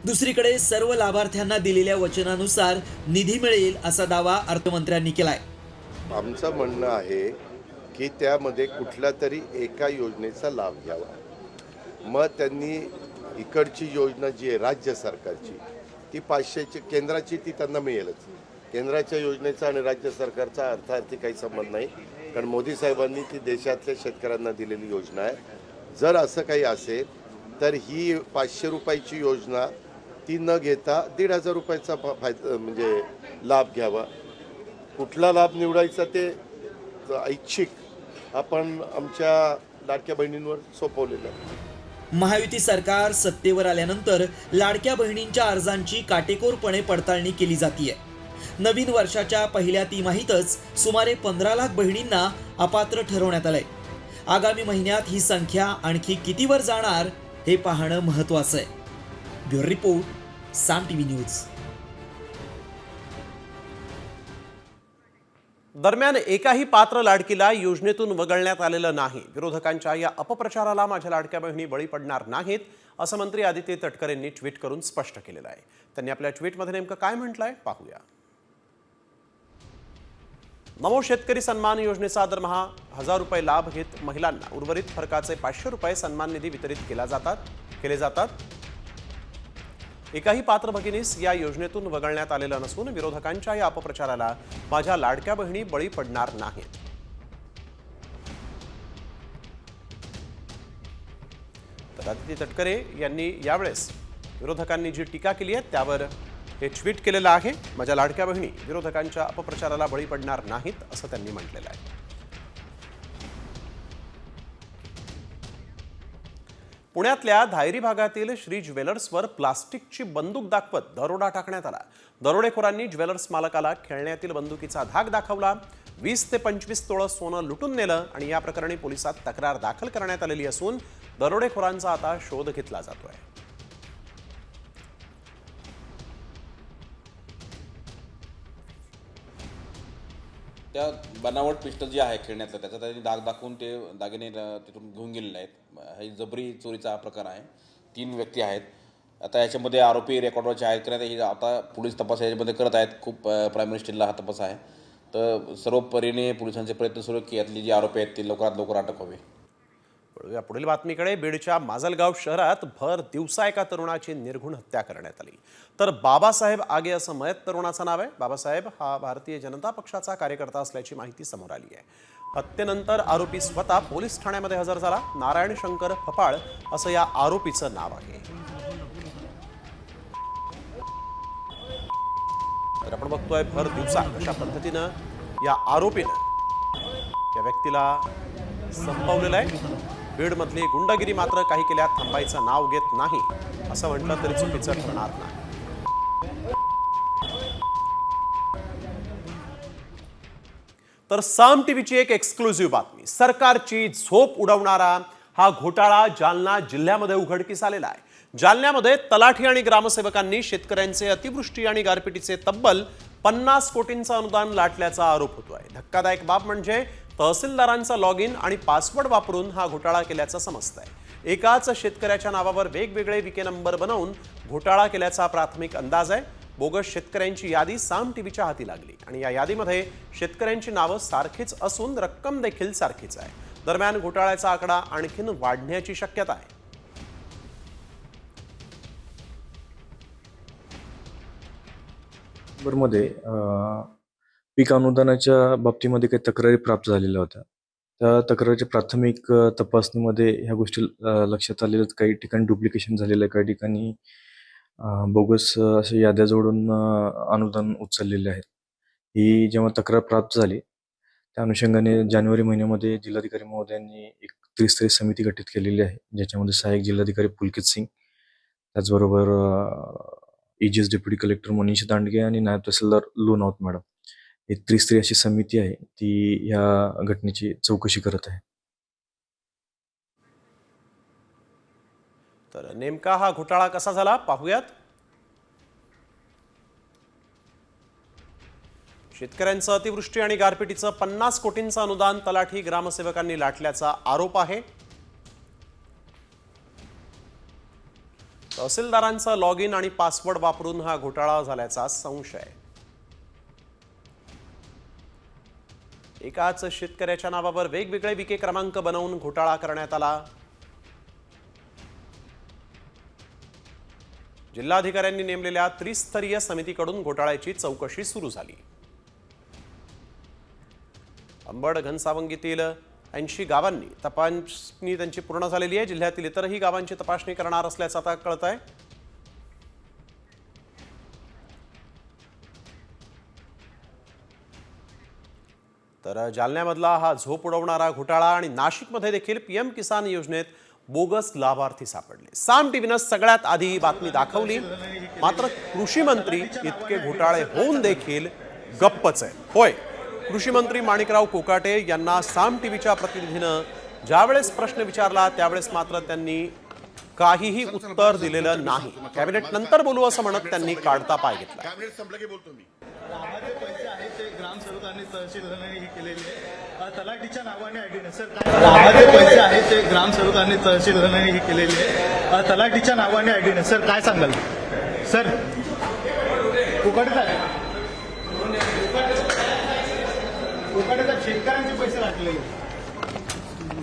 दुसरीकडे सर्व लाभार्थ्यांना दिलेल्या वचनानुसार निधी मिळेल असा दावा अर्थमंत्र्यांनी केलाय. आमचं म्हणणं आहे की त्यामध्ये कुठल्या तरी एका योजनेचा लाभ घ्यावा. मग त्यांनी इकडची योजना जी आहे राज्य सरकारची ती 500ची, केंद्राची ती त्यांना मिळेलच. केंद्राच्या योजनेचा आणि राज्य सरकारचा अर्थार्थी काही संबंध नाही, कारण मोदी साहेबांनी ती देशातल्या शेतकऱ्यांना दिलेली योजना आहे. जर असं काही असेल तर ही 500 रुपयाची योजना ती न घेता 1,500 रुपयाचा फायदा म्हणजे लाभ घ्यावा. कुठला लाभ निवडायचा ते ऐच्छिक आपण आमच्या लाडक्या बहिणींवर सोपवलेलं आहे. महायुती सरकार सत्तेवर आल्यानंतर लाडक्या बहिणींच्या अर्जांची काटेकोरपणे पडताळणी केली जातीये. नवीन वर्षाच्या पहिल्या तिमाहीतच सुमारे 15 लाख बहिणींना अपात्र ठरवण्यात आलंय. आगामी महिन्यात ही संख्या आणखी कितीवर जाणार हे पाहणं महत्त्वाचं आहे. ब्युरो रिपोर्ट, साम टीव्ही न्यूज. दरम्यान एकाही पात्र लाडकीला योजनेतून वगळण्यात आलेलं नाही. विरोधकांच्या या अपप्रचाराला माझ्या लाडक्या बहिणी बळी पडणार नाहीत असं मंत्री आदित्य तटकरेंनी ट्विट करून स्पष्ट केलेलं आहे. त्यांनी आपल्या ट्विटमध्ये नेमकं काय म्हटलंय पाहूया. नमो शेतकरी सन्मान योजनेचा दरमहा 1,000 रुपये लाभ घेत महिलांना उर्वरित फरकाचे 500 रुपये सन्मान निधी वितरित केले जातात. एकाही पात्र भगिनीस या योजनेतून वगळण्यात आलेलं नसून विरोधकांच्या या अपप्रचाराला माझ्या लाडक्या बहिणी बळी पडणार नाहीत. तर आदित्य तटकरे यांनी यावेळेस विरोधकांनी जी टीका केली आहे त्यावर हे ट्विट केलेलं आहे. माझ्या लाडक्या बहिणी विरोधकांच्या अपप्रचाराला बळी पडणार नाहीत असं त्यांनी म्हटलेलं आहे. पुण्यातल्या धायरी भागातील श्री ज्वेलर्सवर प्लास्टिकची बंदूक दाखवत दरोडा टाकण्यात आला. दरोडेखोरांनी ज्वेलर्स मालकाला खेळण्यातील बंदुकीचा धाक दाखवला. 20 ते 25 तोळं सोनं लुटून नेलं आणि या प्रकरणी पोलिसात तक्रार दाखल करण्यात आलेली असून दरोडेखोरांचा आता शोध घेतला जातोय. त्या बनावट पिस्टल जे आहे खेळण्यातलं त्याचा त्यांनी डाग दाखवून ते दागिने तिथून घेऊन गेलेले आहेत. हा जबरी चोरीचा हा प्रकार आहे. 3 व्यक्ती आहेत. आता याच्यामध्ये आरोपी रेकॉर्डवरचे आहेत करण्यात ही आता पोलीस तपास याच्यामध्ये करत आहेत. खूप प्रायमरी स्टेजला हा तपास आहे. तर सर्व परीने पोलिसांचे प्रयत्न सुरू की यातली जी आरोपी आहेत ते लवकरात लवकर अटक व्हावी. या पुढील बातमीकडे. बीडच्या माजलगाव शहरात भर दिवसा एका तरुणाची निर्घुण हत्या करण्यात आली. तर बाबासाहेब आगे असं मयत तरुणाचं नाव आहे. बाबासाहेब हा भारतीय जनता पक्षाचा कार्यकर्ता असल्याची माहिती समोर आली आहे. हत्येनंतर आरोपी स्वतः पोलीस ठाण्यामध्ये हजर झाला. नारायण शंकर फपाळ असं या आरोपीचं नाव आहे. तर आपण बघतोय भर दिवसा अशा पद्धतीनं या आरोपीनं या व्यक्तीला संपवलेलं आहे. बीडमधली गुंडगिरी मात्र काही केल्या थांबायचं नाव घेत नाही असं म्हटलं तरी चुकीचं ठरणार नाही. तर साम टीव्हीची एक एक्सक्लुझिव्ह बातमी. सरकारची झोप उडवणारा हा घोटाळा जालना जिल्ह्यामध्ये उघडकीस आलेला आहे. जालन्यामध्ये तलाठी आणि ग्रामसेवकांनी शेतकऱ्यांचे अतिवृष्टी आणि गारपिटीचे तब्बल 50 कोटींचं अनुदान लाटल्याचा आरोप होतोय. धक्कादायक बाब म्हणजे तहसीलदारांचा लॉग इन आणि पासवर्ड वापरून हा घोटाळा केल्याचं समजतंय. एकाच शेतकऱ्याच्या नावावर वेगवेगळे विके नंबर बनवून घोटाळा केल्याचा प्राथमिक अंदाज आहे. बोगस शेतकऱ्यांची यादी साम टीव्हीच्या हाती लागली आणि या यादीमध्ये शेतकऱ्यांची नावं सारखीच असून रक्कम देखील सारखीच आहे. दरम्यान घोटाळ्याचा आकडा आणखीन वाढण्याची शक्यता आहे. मध्ये पीक अनुदानाच्या बाबतीमध्ये काही तक्रारी प्राप्त झालेल्या होत्या. त्या तक्रारीच्या प्राथमिक तपासणीमध्ये ह्या गोष्टी लक्षात आलेल्या. काही ठिकाणी डुप्लिकेशन झालेलं आहे, काही ठिकाणी बोगस अशा याद्या जोडून अनुदान उचललेले आहेत. ही जेव्हा तक्रार प्राप्त झाली त्या अनुषंगाने जानेवारी महिन्यामध्ये जिल्हाधिकारी महोदयांनी एक त्रिस्तरीय समिती गठीत केलेली आहे, ज्याच्यामध्ये सहाय्यक जिल्हाधिकारी पुलकित सिंग, त्याचबरोबर EGS deputy collector Manish Dandge आणि नायब तहसीलदार लोणावत मॅडम, ही त्रिस्तरीय अशी समिती आहे ती या घटनेची चौकशी करत आहे. तर नेमका हा घोटाळा कसा झाला पाहूयात. शेतकऱ्यांचं अतिवृष्टी आणि गारपिटीचं 50 कोटींचं अनुदान तलाठी ग्रामसेवकांनी लाटल्याचा आरोप आहे. तहसीलदारांचा लॉग इन आणि पासवर्ड वापरून हा घोटाळा झाल्याचा संशय आहे. एकाच शेतकऱ्याच्या नावावर वेगवेगळे विके क्रमांक बनवून घोटाळा करण्यात आला. जिल्हाधिकाऱ्यांनी नेमलेल्या त्रिस्तरीय समितीकडून घोटाळ्याची चौकशी सुरू झाली. अंबड घनसावंगीतील 80 गावांनी तपासणी त्यांची पूर्ण झालेली आहे. जिल्ह्यातील इतरही गावांची तपासणी करणार असल्याचं आता कळत आहे. तर जालन्यामधला हा झोप उडवणारा घोटाळा आणि नाशिकमध्ये देखील PM किसान योजनेत बोगस लाभार्थी सापडले. साम टीव्हीनं सगळ्यात आधी ही बातमी दाखवली. मात्र कृषी मंत्री इतके घोटाळे होऊन देखील गप्पच आहेत. होय, कृषी मंत्री माणिकराव कोकाटे यांना साम टीव्हीच्या प्रतिनिधीनं ज्यावेळेस प्रश्न विचारला त्यावेळेस मात्र त्यांनी काहीही उत्तर दिलेलं नाही. कॅबिनेट नंतर बोलू असं म्हणत त्यांनी काढता पाय घेतला. ग्रामसेवकांनी तहसीलदारांनी हे केलेले तलाठीच्या नावाने आयडी नाही सर. काय पैसे आहेत ते ग्रामसेवकांनी तहसीलदारांनी हे केलेले तलाठीच्या नावाने आयडी नाही सर. काय सांगाल सर? उघडत शेतकऱ्यांचे पैसे लागलेले.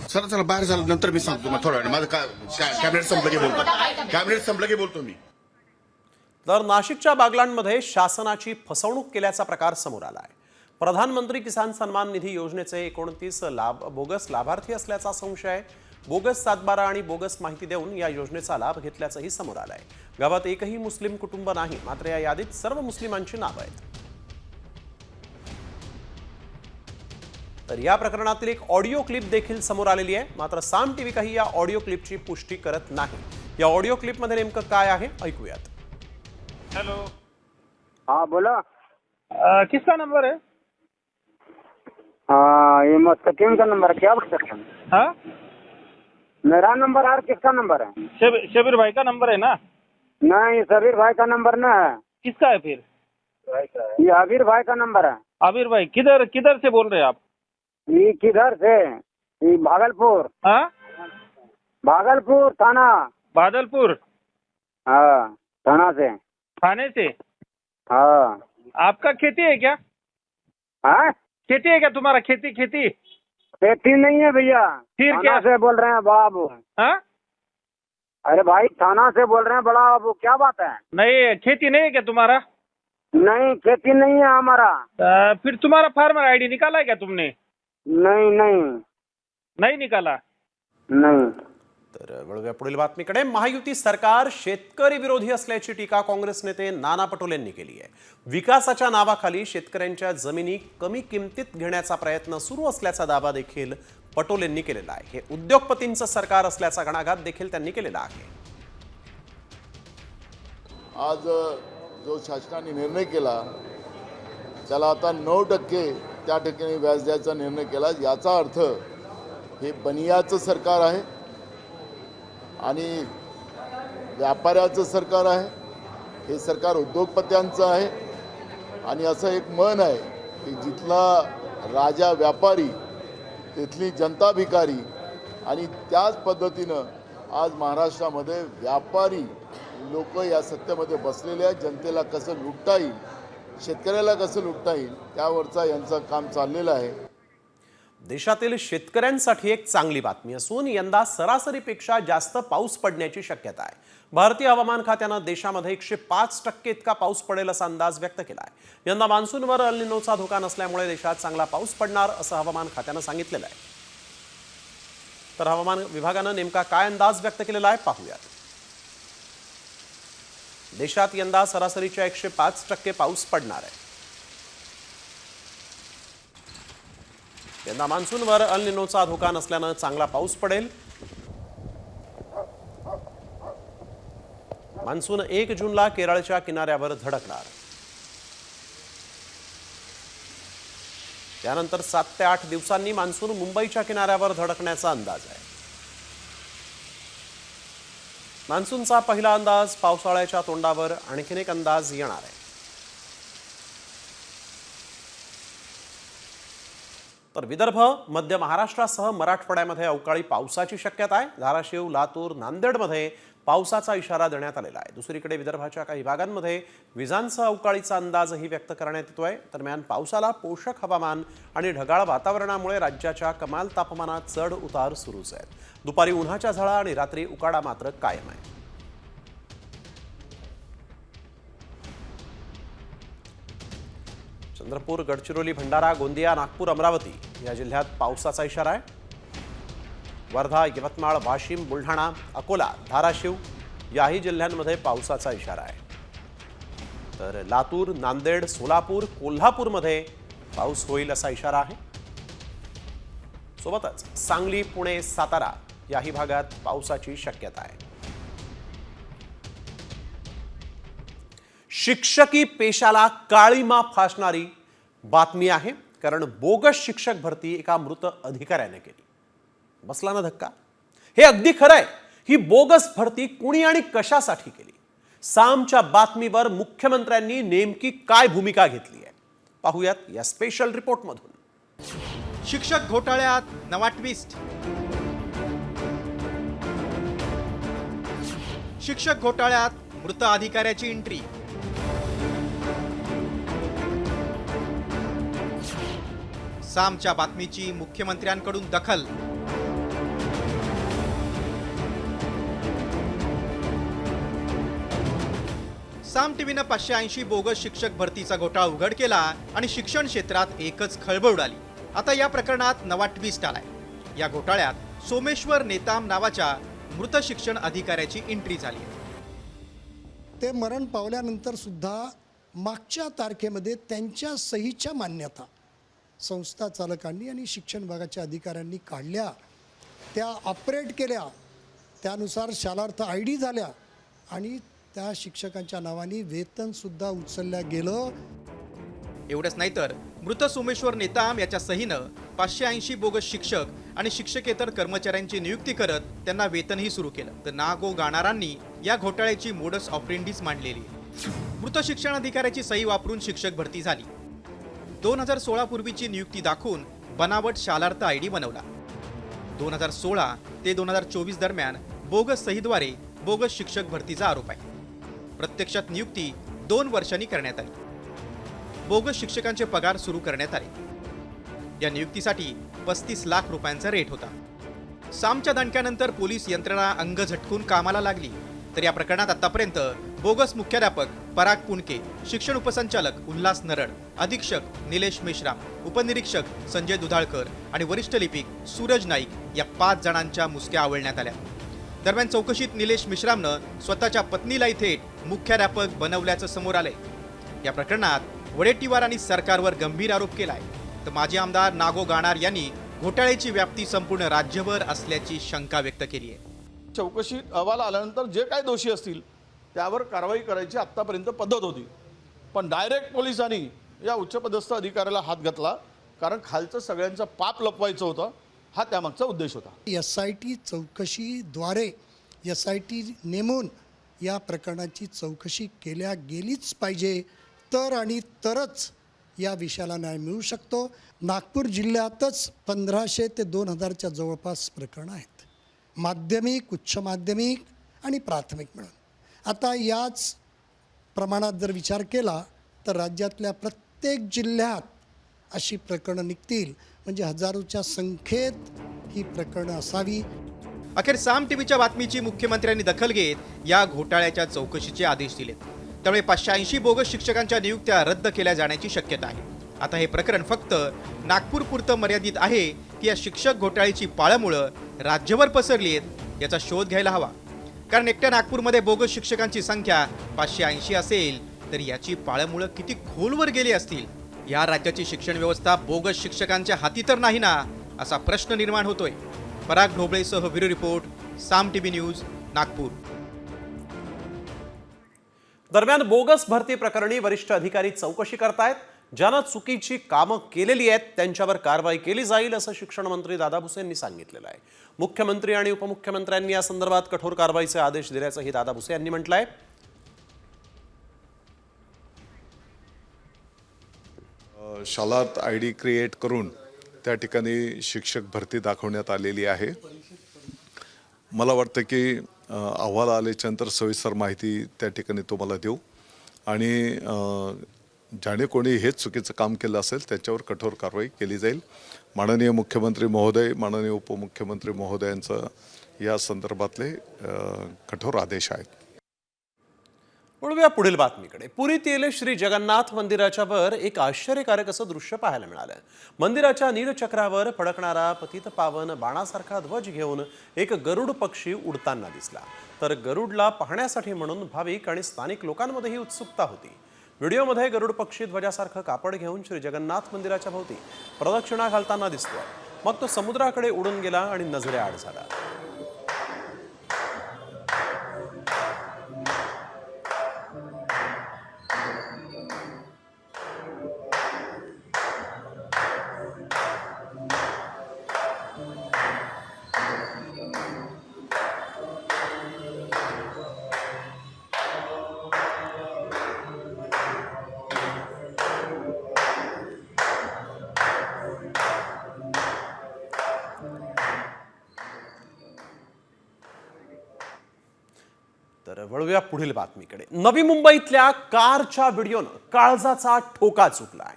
सर चला बाहेर झालं नंतर मी सांगतो. मग थोडा वेळ माझं कॅबिनेट संपलं की बोलतो. कॅबिनेट संपलं की बोलतो मी. तर नाशिकच्या बागलांमध्ये शासनाची फसवणूक केल्याचा प्रकार समोर आला आहे. प्रधानमंत्री किसान सन्मान निधी योजनेचे 29 बोगस लाभार्थी असल्याचा संशय आहे. बोगस 7/12 आणि बोगस माहिती देऊन या योजनेचा लाभ घेतल्याचंही समोर आलं आहे. गावात एकही मुस्लिम कुटुंब नाही, मात्र या यादीत सर्व मुस्लिमांची नावं आहेत. तर या प्रकरणातील एक ऑडिओ क्लिप देखील समोर आलेली आहे. मात्र साम टीव्ही काही या ऑडिओ क्लिपची पुष्टी करत नाही. या ऑडिओ क्लिपमध्ये नेमकं काय आहे ऐकूयात. हेलो, हाँ बोलो. किसका नंबर है? ये मुस्तकीम का नंबर क्या बता सकते हैं? हाँ, मेरा नंबर और किसका नंबर है? शबीर भाई का नंबर है ना? नहीं, सबीर भाई का नंबर ना है. किसका है फिर? ये आबिर भाई का नंबर है. आबिर भाई किधर से बोल रहे हैं आप? ये किधर से? ये भागलपुर. हाँ, भागलपुर थाना. बादलपुर. हाँ, थाना से. थाने से? हाँ. आपका खेती है क्या? हाँ, खेती है क्या तुम्हारा? खेती खेती नहीं है भैया. फिर थाना क्या से बोल रहे हैं बड़ा बाबू. हाँ, अरे भाई थाना से बोल रहे हैं बड़ा बाबू. क्या बात है? नहीं खेती नहीं है क्या तुम्हारा? नहीं, खेती नहीं है हमारा. फिर तुम्हारा फार्मर आईडी निकाला है क्या तुमने? नहीं निकाला. नहीं. तर वळूया पुढील बातमीकडे. महायुती सरकार शेतकरी विरोधी असल्याची टीका काँग्रेस नेते नाना पटोलेंनी केली आहे. विकासाच्या नावाखाली शेतकऱ्यांच्या जमिनी कमी किमतीत घेण्याचा प्रयत्न सुरू असल्याचा दावा देखील पटोलेंनी केलेला आहे. हे उद्योगपतींचं सरकार असल्याचा घणाघात देखील त्यांनी केलेला आहे. आज जो शासनाने निर्णय केला त्याला आता 9% त्या ठिकाणी व्याज द्यायचा निर्णय केला. याचा अर्थ हे बनियाचं सरकार आहे आणि व्यापाऱ्याचं सरकार आहे. हे सरकार उद्योगपत्यांचं आहे आणि असं एक मन आहे की जिथला राजा व्यापारी तिथली जनता भिकारी. आणि त्याच पद्धतीनं आज महाराष्ट्रामध्ये व्यापारी लोक या सत्तेमध्ये बसलेले आहेत. जनतेला कसं लुटता येईल, शेतकऱ्याला कसं लुटता येईल, त्यावरचा यांचं काम चाललेलं आहे. देशातील शेतकऱ्यांसाठी एक चांगली बातमी असून यंदा सरासरीपेक्षा जास्त पाऊस पडण्याची शक्यता आहे. भारतीय हवामान खात्यानं देशामध्ये 105% इतका पाऊस पडेल असा अंदाज व्यक्त केला आहे. यंदा मान्सूनवर अल निनोचा धोका नसल्यामुळे देशात चांगला पाऊस पडणार असं हवामान खात्यानं सांगितलेलं आहे. तर हवामान विभागानं नेमका काय अंदाज व्यक्त केलेला आहे पाहूयात. देशात यंदा सरासरीच्या 105% पाऊस पडणार आहे. यंदा मान्सूनवर अल निनोचा धोका नसल्यानं चांगला पाऊस पडेल. मान्सून 1 जूनला केरळच्या किनाऱ्यावर धडकणार. त्यानंतर 7 ते 8 दिवसांनी मान्सून मुंबईच्या किनाऱ्यावर धडकण्याचा अंदाज आहे. मान्सूनचा पहिला अंदाज पावसाळ्याच्या तोंडावर आणखीन एक अंदाज येणार आहे. तर विदर्भ, मध्य महाराष्ट्रासह मराठवाड्यामध्ये अवकाळी पावसाची शक्यता आहे. धाराशिव, लातूर, नांदेडमध्ये पावसाचा इशारा देण्यात आलेला आहे. दुसरीकडे विदर्भाच्या काही भागांमध्ये विजांसह अवकाळीचा अंदाजही व्यक्त करण्यात येतोय. दरम्यान पावसाला पोषक हवामान आणि ढगाळ वातावरणामुळे राज्याच्या कमाल तापमानात चढ उतार सुरूच आहेत. दुपारी उन्हाच्या झळा आणि रात्री उकाडा मात्र कायम आहे. चंद्रपूर, गडचिरोली, भंडारा, गोंदिया, नागपूर, अमरावती या जिल्ह्यात पावसाचा इशारा आहे. वर्धा, यवतमाळ, वाशिम, बुलढाणा, अकोला, धाराशिव याही जिल्ह्यांमध्ये पावसाचा इशारा आहे. तर लातूर, नांदेड, सोलापूर, कोल्हापूरमध्ये पाऊस होईल असा इशारा आहे. सोबतच सांगली, पुणे, सातारा याही भागात पावसाची शक्यता आहे. शिक्षकी पेशाला काळीमा फासणारी बातमी आहे. कारण बोगस शिक्षक भरती एका मृत अधिकाऱ्याने केली. बसला ना धक्का? हे अगदी खरं आहे. ही बोगस भरती कुणी आणि कशासाठी केली? सामच्या बातमीवर मुख्यमंत्र्यांनी नेमकी काय भूमिका घेतली आहे पाहूयात या स्पेशल रिपोर्टमधून. शिक्षक घोटाळ्यात नवा ट्विस्ट. शिक्षक घोटाळ्यात मृत अधिकाऱ्याची एंट्री. सामच्या बातमीची मुख्यमंत्र्यांकडून दखल. साम टीव्हीनं 580 बोगस शिक्षक भरतीचा घोटाळा उघड केला आणि शिक्षण क्षेत्रात एकच खळबळ उडाली. आता या प्रकरणात नवा ट्विस्ट आलाय. या घोटाळ्यात सोमेश्वर नेताम नावाच्या मृत शिक्षण अधिकाऱ्याची एंट्री झाली. ते मरण पावल्यानंतर सुद्धा मागच्या तारखेमध्ये त्यांच्या सहीच्या मान्यता संस्था चालकांनी आणि शिक्षण विभागाच्या अधिकाऱ्यांनी काढल्या, त्या ऑपरेट केल्या, त्यानुसार शालार्थ ID झाल्या आणि त्या शिक्षकांच्या नावाने वेतनसुद्धा उचलल्या गेलं. एवढंच नाही तर मृत सोमेश्वर नेताम याच्या सहीनं 580 बोगस शिक्षक आणि शिक्षकेतर कर्मचाऱ्यांची नियुक्ती करत त्यांना वेतनही सुरू केलं. तर नागो गाणारांनी या घोटाळ्याची मोडस ऑपरेंडीज मांडलेली. मृत शिक्षण अधिकाऱ्याची सही वापरून शिक्षक भरती झाली. 2016 पूर्वीची नियुक्ती दाखवून बनावट शालार्थ ID बनवला. 2016 ते 2024 दरम्यान बोगस सहीद्वारे बोगस शिक्षक भरतीचा आरोप आहे. प्रत्यक्षात नियुक्ती 2 वर्षांनी करण्यात आली. बोगस शिक्षकांचे पगार सुरू करण्यात आले. या नियुक्तीसाठी 35 लाख रुपयांचा रेट होता. सामच्या दणक्यानंतर पोलीस यंत्रणा अंग झटकून कामाला लागली. तर या प्रकरणात आतापर्यंत बोगस मुख्याध्यापक पराग पुणके, शिक्षण उपसंचालक उल्हास नरड, अधीक्षक निलेश मेश्राम, उपनिरीक्षक संजय दुधाळकर आणि वरिष्ठ लिपिक सूरज नाईक या 5 जणांच्या मुसक्या आवळण्यात आल्या. दरम्यान चौकशीत निलेश मेश्रामनं स्वतःच्या पत्नीलाही थेट मुख्याध्यापक बनवल्याचं समोर आलंय. या प्रकरणात वडेट्टीवारांनी सरकारवर गंभीर आरोप केलाय. तर माजी आमदार नागो गाणार यांनी घोटाळ्याची व्याप्ती संपूर्ण राज्यभर असल्याची शंका व्यक्त केली आहे. चौकशी अहवाल आल्यानंतर जे काही दोषी असतील त्यावर कारवाई करायची आत्तापर्यंत पद्धत होती. पण डायरेक्ट पोलिसांनी या उच्चपदस्थ अधिकाऱ्याला हात घातला कारण खालचं सगळ्यांचं पाप लपवायचं होतं, हा त्यामागचा उद्देश होता. SIT चौकशीद्वारे SIT नेमून या प्रकरणाची चौकशी केल्या गेलीच पाहिजे, तर आणि तरच या विषयाला न्याय मिळू शकतो. नागपूर जिल्ह्यातच 1500 ते 2000च्या जवळपास प्रकरणं आहेत, माध्यमिक, उच्च माध्यमिक आणि प्राथमिक मिळून. आता याच प्रमाणात जर विचार केला तर राज्यातल्या प्रत्येक जिल्ह्यात अशी प्रकरणं निघतील, म्हणजे हजारोच्या संख्येत ही प्रकरणं असावी. अखेर साम टीव्हीच्या बातमीची मुख्यमंत्र्यांनी दखल घेत या घोटाळ्याच्या चौकशीचे आदेश दिलेत. त्यामुळे 580 बोगस शिक्षकांच्या नियुक्त्या रद्द केल्या जाण्याची शक्यता आहे. आता हे प्रकरण फक्त नागपूरपुरतं मर्यादित आहे की या शिक्षक घोटाळ्याची पाळंमुळं राज्यभर पसरली आहेत याचा शोध घ्यायला हवा. कारण एकट्या नागपूरमध्ये बोगस शिक्षकांची संख्या 580 असेल तर याची पाळंमुळं किती खोलवर गेली असतील. या राज्याची शिक्षण व्यवस्था बोगस शिक्षकांच्या हाती तर नाही ना, असा प्रश्न निर्माण होतोय. पराग ढोबळेसह ब्युरो रिपोर्ट, साम टीव्ही न्यूज, नागपूर. दरम्यान बोगस भरती प्रकरणी वरिष्ठ अधिकारी चौकशी करतायत. ज्यानं चुकीची कामं केलेली आहेत त्यांच्यावर कारवाई केली जाईल असं शिक्षण मंत्री दादा भुसे यांनी सांगितलेलं आहे. मुख्यमंत्री आणि उपमुख्यमंत्र्यांनी या संदर्भात कठोर कारवाईचे आदेश दिल्याचंही दादा भुसे यांनी म्हटलंय. शाळात ID क्रिएट करून त्या ठिकाणी शिक्षक भरती दाखवण्यात आलेली आहे. मला वाटतं की अहवाल आल्याच्यानंतर सविस्तर माहिती त्या ठिकाणी तुम्हाला देऊ आणि ज्याने कोणी हेच चुकीचं काम केलं असेल त्याच्यावर कठोर कारवाई केली जाईल. माननीय मुख्यमंत्री महोदय, माननीय उपमुख्यमंत्री महोदयांचं या संदर्भातले कठोर आदेश आहेत. वळूया पुढील बातमीकडे. पुरीतील श्री जगन्नाथ मंदिराच्या वर एक आश्चर्यकारक असं दृश्य पाहायला मिळालं. मंदिराच्या नीलचक्रावर फडकणारा पतित पावन बाणासारखा ध्वज घेऊन एक गरुड पक्षी उडताना दिसला. तर गरुडला पाहण्यासाठी म्हणून भाविक आणि स्थानिक लोकांमध्येही उत्सुकता होती. व्हिडिओमध्ये गरुड पक्षी ध्वजासारखं कापड घेऊन श्री जगन्नाथ मंदिराच्या भोवती प्रदक्षिणा घालताना दिसतोय. मग तो समुद्राकडे उडून गेला आणि नजरेआड झाला. तर वळूया पुढील बातमीकडे. नवी मुंबईतल्या कारच्या व्हिडिओनं काळजाचा ठोका चुकलाय.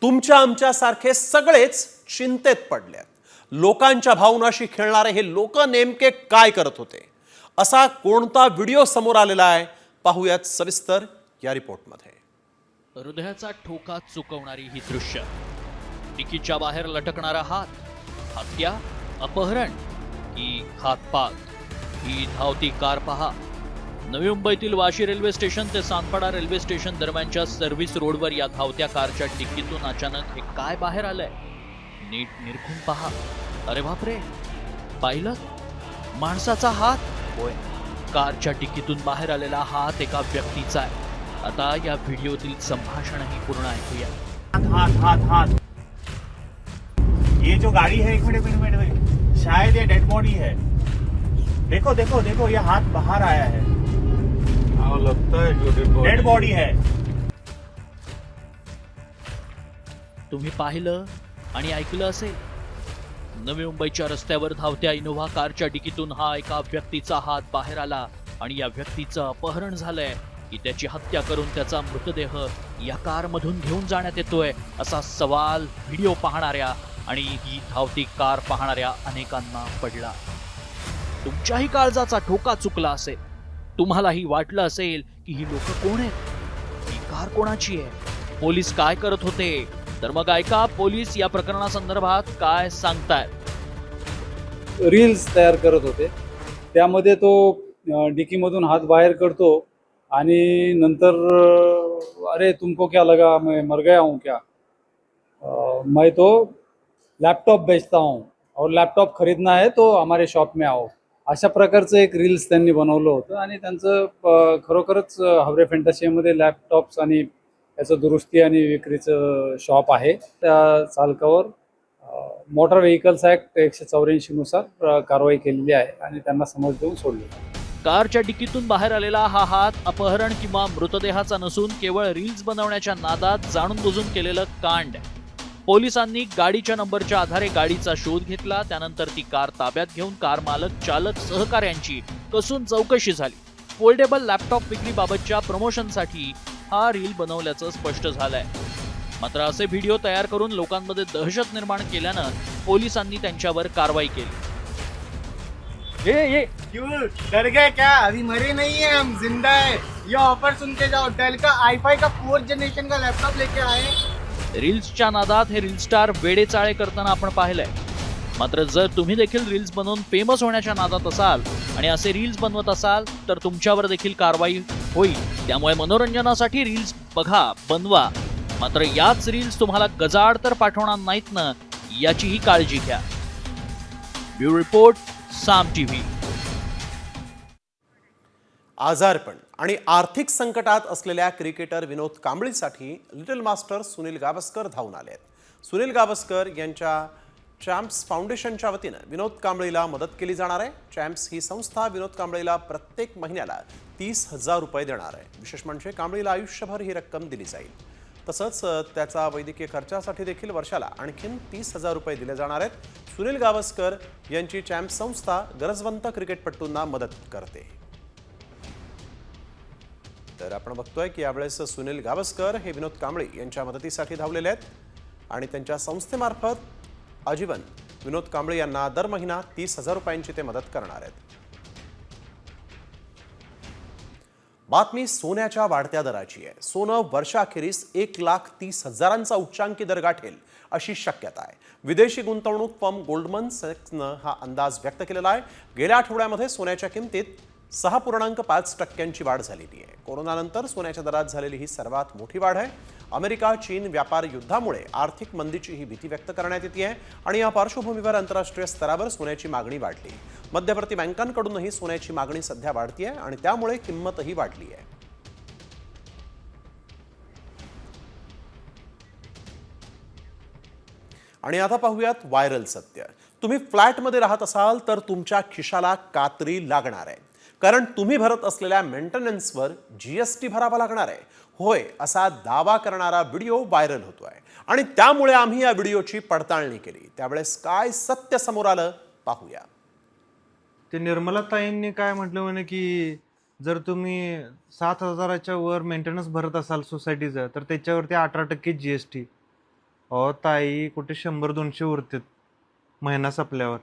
तुमच्या आमच्यासारखे सगळेच चिंतेत पडलेत. लोकांच्या भावनाशी खेळणारे हे लोक नेमके काय करत होते, असा कोणता व्हिडिओ समोर आलेला आहे पाहूयात सविस्तर या रिपोर्टमध्ये. हृदयाचा ठोका चुकवणारी ही दृश्य. टिकीच्या बाहेर लटकणारा हात, हत्या, अपहरण की हातपात. ही धावती कार पहा. नवी मुंबईतील वाशी रेल्वे स्टेशन ते सानपाडा रेल्वे स्टेशन दरम्यानच्या सर्व्हिस रोडवर या धावत्या कारच्या डिक्कीतून अचानक हे काय बाहेर आलंय, नीट निरखून पहा. अरे बापरे, पाहिलं? माणसाचा हात. होय, कारच्या डिक्कीतून बाहेर आलेला हात एका व्यक्तीचा आहे. आता या व्हिडिओतील संभाषणही पूर्ण ऐकूया. हाथ हाथ हाथ, ये जो गाड़ी है, एक मिनट, शायद ये डेड बॉडी है. देखो देखो देखो, ये हाथ बाहर आया है. लगता है डेड बॉडी है. तुम्ही पाहिलं आणि ऐकलं असेल. नवी मुंबईच्या रस्त्यावर धावत्या इनोव्हा कारच्या डिकीतून हा एका व्यक्तीचा हात बाहेर आला आणि या व्यक्तीचं अपहरण झालंय की त्याची हत्या करून त्याचा मृतदेह या कारमधून घेऊन जाण्यात येतोय, असा सवाल व्हिडिओ पाहणाऱ्या आणि ही धावती कार पाहणाऱ्या अनेकांना पडला. तुमच्याही काळजाचा ठोका चुकला असेल. तुम्हालाही वाटलं असेल की ही लोक कोण आहेत, ही कार कोणाची आहे, पोलीस काय करत होते. तर मग ऐका पोलीस या प्रकरणासंदर्भात काय सांगतायत. रील्स तयार करत होते, त्यामध्ये तो डिकीमधून हात बाहेर करतो आणि नंतर अरे तुमको क्या लगा मैं मर गया हूँ क्या, मैं तो लैपटॉप बेचता हूँ और लैपटॉप खरीदना है तो हमारे शॉप में आओ, अशा प्रकारचं एक रील्स त्यांनी बनवलं होतं. आणि त्यांचं खरोखरच हवरे फॅन्टसीमध्ये लॅपटॉप्स आणि याचं दुरुस्ती आणि विक्रीचं शॉप आहे. त्या चालकावर मोटार व्हेकल्स ॲक्ट 184 नुसार कारवाई केलेली आहे आणि त्यांना समज देऊन सोडले. कारच्या डिकीतून बाहेर आलेला हा हात अपहरण किंवा मृतदेहाचा नसून केवळ रील्स बनवण्याच्या नादात जाणून बुजून केलेलं कांड. पोलिसांनी गाडीच्या नंबरच्या आधारे गाडीचा शोध घेतला. त्यानंतर ती कार ताब्यात घेऊन कार मालक, चालक, सहकाऱ्यांची कसून चौकशी झाली. फोल्डेबल लॅपटॉप विक्रीबाबतच्या प्रमोशनसाठी हा रील बनवल्याचं स्पष्ट झालंय. मात्र असे व्हिडिओ तयार करून लोकांमध्ये दहशत निर्माण केल्यानं पोलिसांनी त्यांच्यावर कारवाई केली. ये क्यों डर गए क्या? अभी मरे नहीं है, हम जिंदा है. ये ऑफर सुन के जाओ. डेल का i5 का 4th जनरेशन का लैपटॉप लेके आए. रील्सच्या नादात हे रील स्टार वेडेचाळे करताना आपण पाहिलंय. मात्र जर तुम्ही देखील रील्स बनवून फेमस होण्याच्या नादात असाल आणि असे रील्स बनवत असाल तर तुमच्यावर देखील कारवाई होईल. त्यामुळे मनोरंजनासाठी रील्स बघा, बनवा. मात्र याच रील्स तुम्हाला गजाआड तर पाठवणार नाहीत ना, याचीही काळजी घ्या. ब्युरो रिपोर्ट, साम टीव्ही. आजारपण आणि आर्थिक संकटात असलेल्या क्रिकेटर विनोद कांबळीसाठी लिटल मास्टर सुनील गावस्कर धावून आले आहेत. सुनील गावस्कर यांच्या चॅम्प्स फाउंडेशनच्या वतीनं विनोद कांबळीला मदत केली जाणार आहे. चॅम्प्स ही संस्था विनोद कांबळीला प्रत्येक महिन्याला 30,000 रुपये देणार आहे. विशेष म्हणजे कांबळीला आयुष्यभर ही रक्कम दिली जाईल. तसंच त्याचा वैद्यकीय खर्चासाठी देखील वर्षाला आणखीन 30,000 रुपये दिले जाणार आहेत. सुनील गावस्कर यांची चॅम्प्स संस्था गरजवंत क्रिकेटपटूंना मदत करते. तर आपण बघतोय की यावेळेस सुनील गावस्कर हे विनोद कांबळी यांच्या मदतीसाठी धावलेले आहेत आणि त्यांच्या संस्थेमार्फत आजीवन विनोद कांबळी यांना दर महिना 30,000 रुपयांची ते मदत करणार आहेत. बातमी सोन्याच्या वाढत्या दराची आहे. सोनं वर्षाखेरीस 1,30,000चा उच्चांकी दर गाठेल अशी शक्यता आहे. विदेशी गुंतवणूक फर्म गोल्डमन सॅक्सनं हा अंदाज व्यक्त केलेला आहे. गेल्या आठवड्यामध्ये सोन्याच्या किमतीत 6.5% वाढ झालेली आहे. कोरोनानंतर सोन्याच्या दरात झालेली ही सर्वात मोठी वाढ आहे. अमेरिका चीन व्यापार युद्धामुळे आर्थिक मंदीची ही भीती व्यक्त करण्यात येते आहे आणि या पार्श्वभूमीवर आंतरराष्ट्रीय स्तरावर सोन्याची मागणी वाढली. मध्यवर्ती बँकांकडूनही सोन्याची मागणी सध्या वाढती आहे आणि त्यामुळे किंमतही वाढली आहे. आणि आता पाहूयात व्हायरल सत्य. तुम्ही फ्लॅटमध्ये राहत असाल तर तुमच्या खिशाला कात्री लागणार आहे, कारण तुम्ही भरत असलेल्या मेंटेनन्सवर GST भरावा लागणार आहे. होय, असा दावा करणारा व्हिडिओ व्हायरल होतोय आणि त्यामुळे आम्ही या व्हिडिओची पडताळणी केली. त्यावेळेस काय सत्य समोर आलं पाहूया. ते निर्मला ताईंनी काय म्हटलं म्हणे की जर तुम्ही 7,000च्या वर मेंटेनन्स भरत असाल सोसायटीचं तर त्याच्यावरती 18% GST. अहो ताई, कुठे 100-200 उरतात महिना संपल्यावर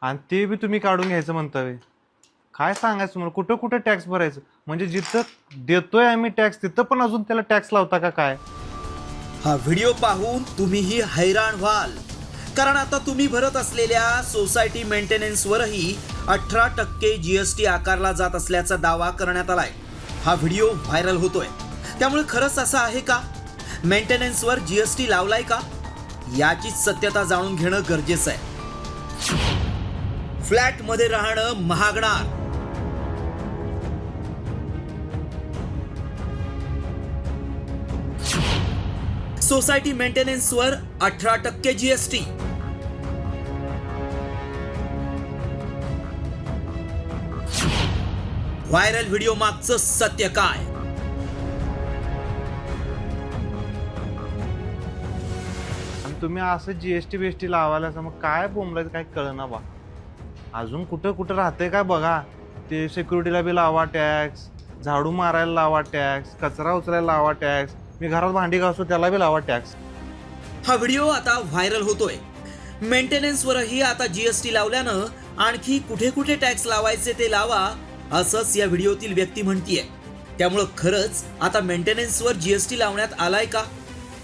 आणि ते बी तुम्ही काढून घ्यायचं म्हणतावे. काय सांगायचं तुम्हाला, कुठं कुठं टॅक्स भरायचं? म्हणजे जिथं देतोय आम्ही टॅक्स तिथं पण अजून त्याला टॅक्स लावता का काय? हा व्हिडिओ पाहून तुम्हीही हैराण व्हाल, कारण आता तुम्ही भरत असलेल्या सोसायटी मेंटेनन्सवरही 18% GST आकारला जात असल्याचा दावा करण्यात आलाय. हा व्हिडिओ व्हायरल होतोय. त्यामुळे खरंच असं आहे का? मेंटेनन्सवर GST लावलाय का? याची सत्यता जाणून घेणं गरजेचं आहे. फ्लॅटमध्ये राहणं महागणार. सोसायटी मेंटेनन्सवर 18% GST. व्हायरल व्हिडिओ मागचं सत्य काय? आणि तुम्ही असं GST लावायला मग काय बोंबलायचं काय कळना बा. अजून कुठं कुठं राहतंय काय बघा. ते सिक्युरिटीला बी लावा टॅक्स, झाडू मारायला लावा टॅक्स, कचरा उचलायला लावा टॅक्स, मी घरात भांडी घासतो त्याला बी लावा टॅक्स. हा व्हिडिओ आता व्हायरल होतोय. मेंटेनन्सवरही आता GST लावल्यानं आणखी कुठे कुठे टॅक्स लावायचे ते लावा, असंच या व्हिडिओतील व्यक्ती म्हणतीये. त्यामुळं खरंच आता मेंटेनन्सवर GST लावण्यात आलाय का,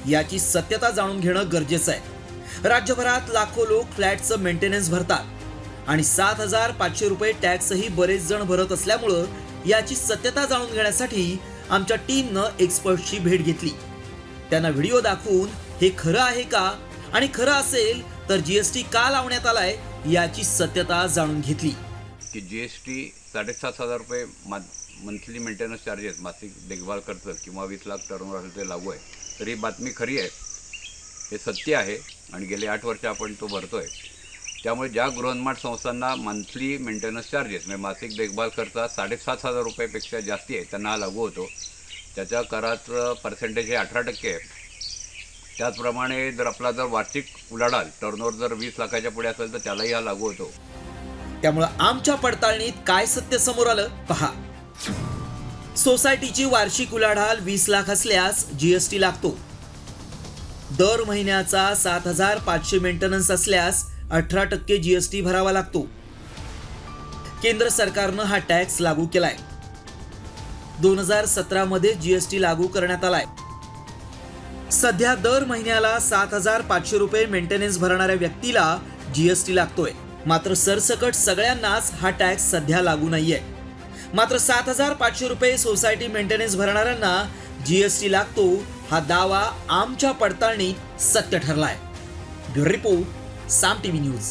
याची सत्यता जाणून घेणं गरजेचं आहे. राज्यभरात लाखो लोक फ्लॅटचं मेंटेनन्स भरतात आणि 7,500 रुपये टॅक्सही बरेच जण भरत असल्यामुळं याची सत्यता जाणून घेण्यासाठी आमच्या टीमनं एक्सपर्टची भेट घेतली. त्यांना व्हिडिओ दाखवून हे खरं आहे का आणि खरं असेल तर GST का लावण्यात आलाय याची सत्यता जाणून घेतली. की GST 7,500 रुपये मंथली मेंटेनन्स चार्जेस मासिक देखभाल खर्च किंवा 20 लाख टर्नओव्हर असेल ते लागू आहे. तर ही बातमी खरी आहे, हे सत्य आहे आणि गेले 8 वर्ष आपण तो भरतोय. त्यामुळे ज्या गृहनिर्माण संस्थांना मंथली मेंटेनन्स चार्जेस म्हणजे मासिक देखभाल खर्च 7,500 रुपयापेक्षा जास्ती आहे त्यांना हा लागू होतो. त्याच्या कराचं पर्सेंटेज हे 18% आहे. त्याचप्रमाणे जर वार्षिक उलाढाल टर्नओव्हर जर 20 लाखाच्या पुढे असेल तर त्यालाही हा लागू होतो. त्यामुळे आमच्या पडताळणीत काय सत्य समोर आलं पहा. सोसायटीची वार्षिक उलाढाल 20 लाख असल्यास जीएसटी लागतो. दर महिन्याचा 7,500 मेंटेनन्स असल्यास 18% जीएसटी भरावा लागतो. केंद्र सरकारनं हा टॅक्स लागू केलाय. 2017 मध्ये जीएसटी लागू करण्यात आलाय. सध्या दर महिन्याला 7,500 रुपये मेंटेनन्स भरणाऱ्या व्यक्तीला जीएसटी लागतोय. मात्र सरसकट सगळ्यांनाच हा टॅक्स सध्या लागू नाहीये. मात्र 7,500 रुपये सोसायटी मेंटेनन्स भरणाऱ्यांना जीएसटी लागतो हा दावा आमच्या पडताळणीत सत्य ठरलाय. ब्युरो रिपोर्ट, साम टीव्ही न्यूज.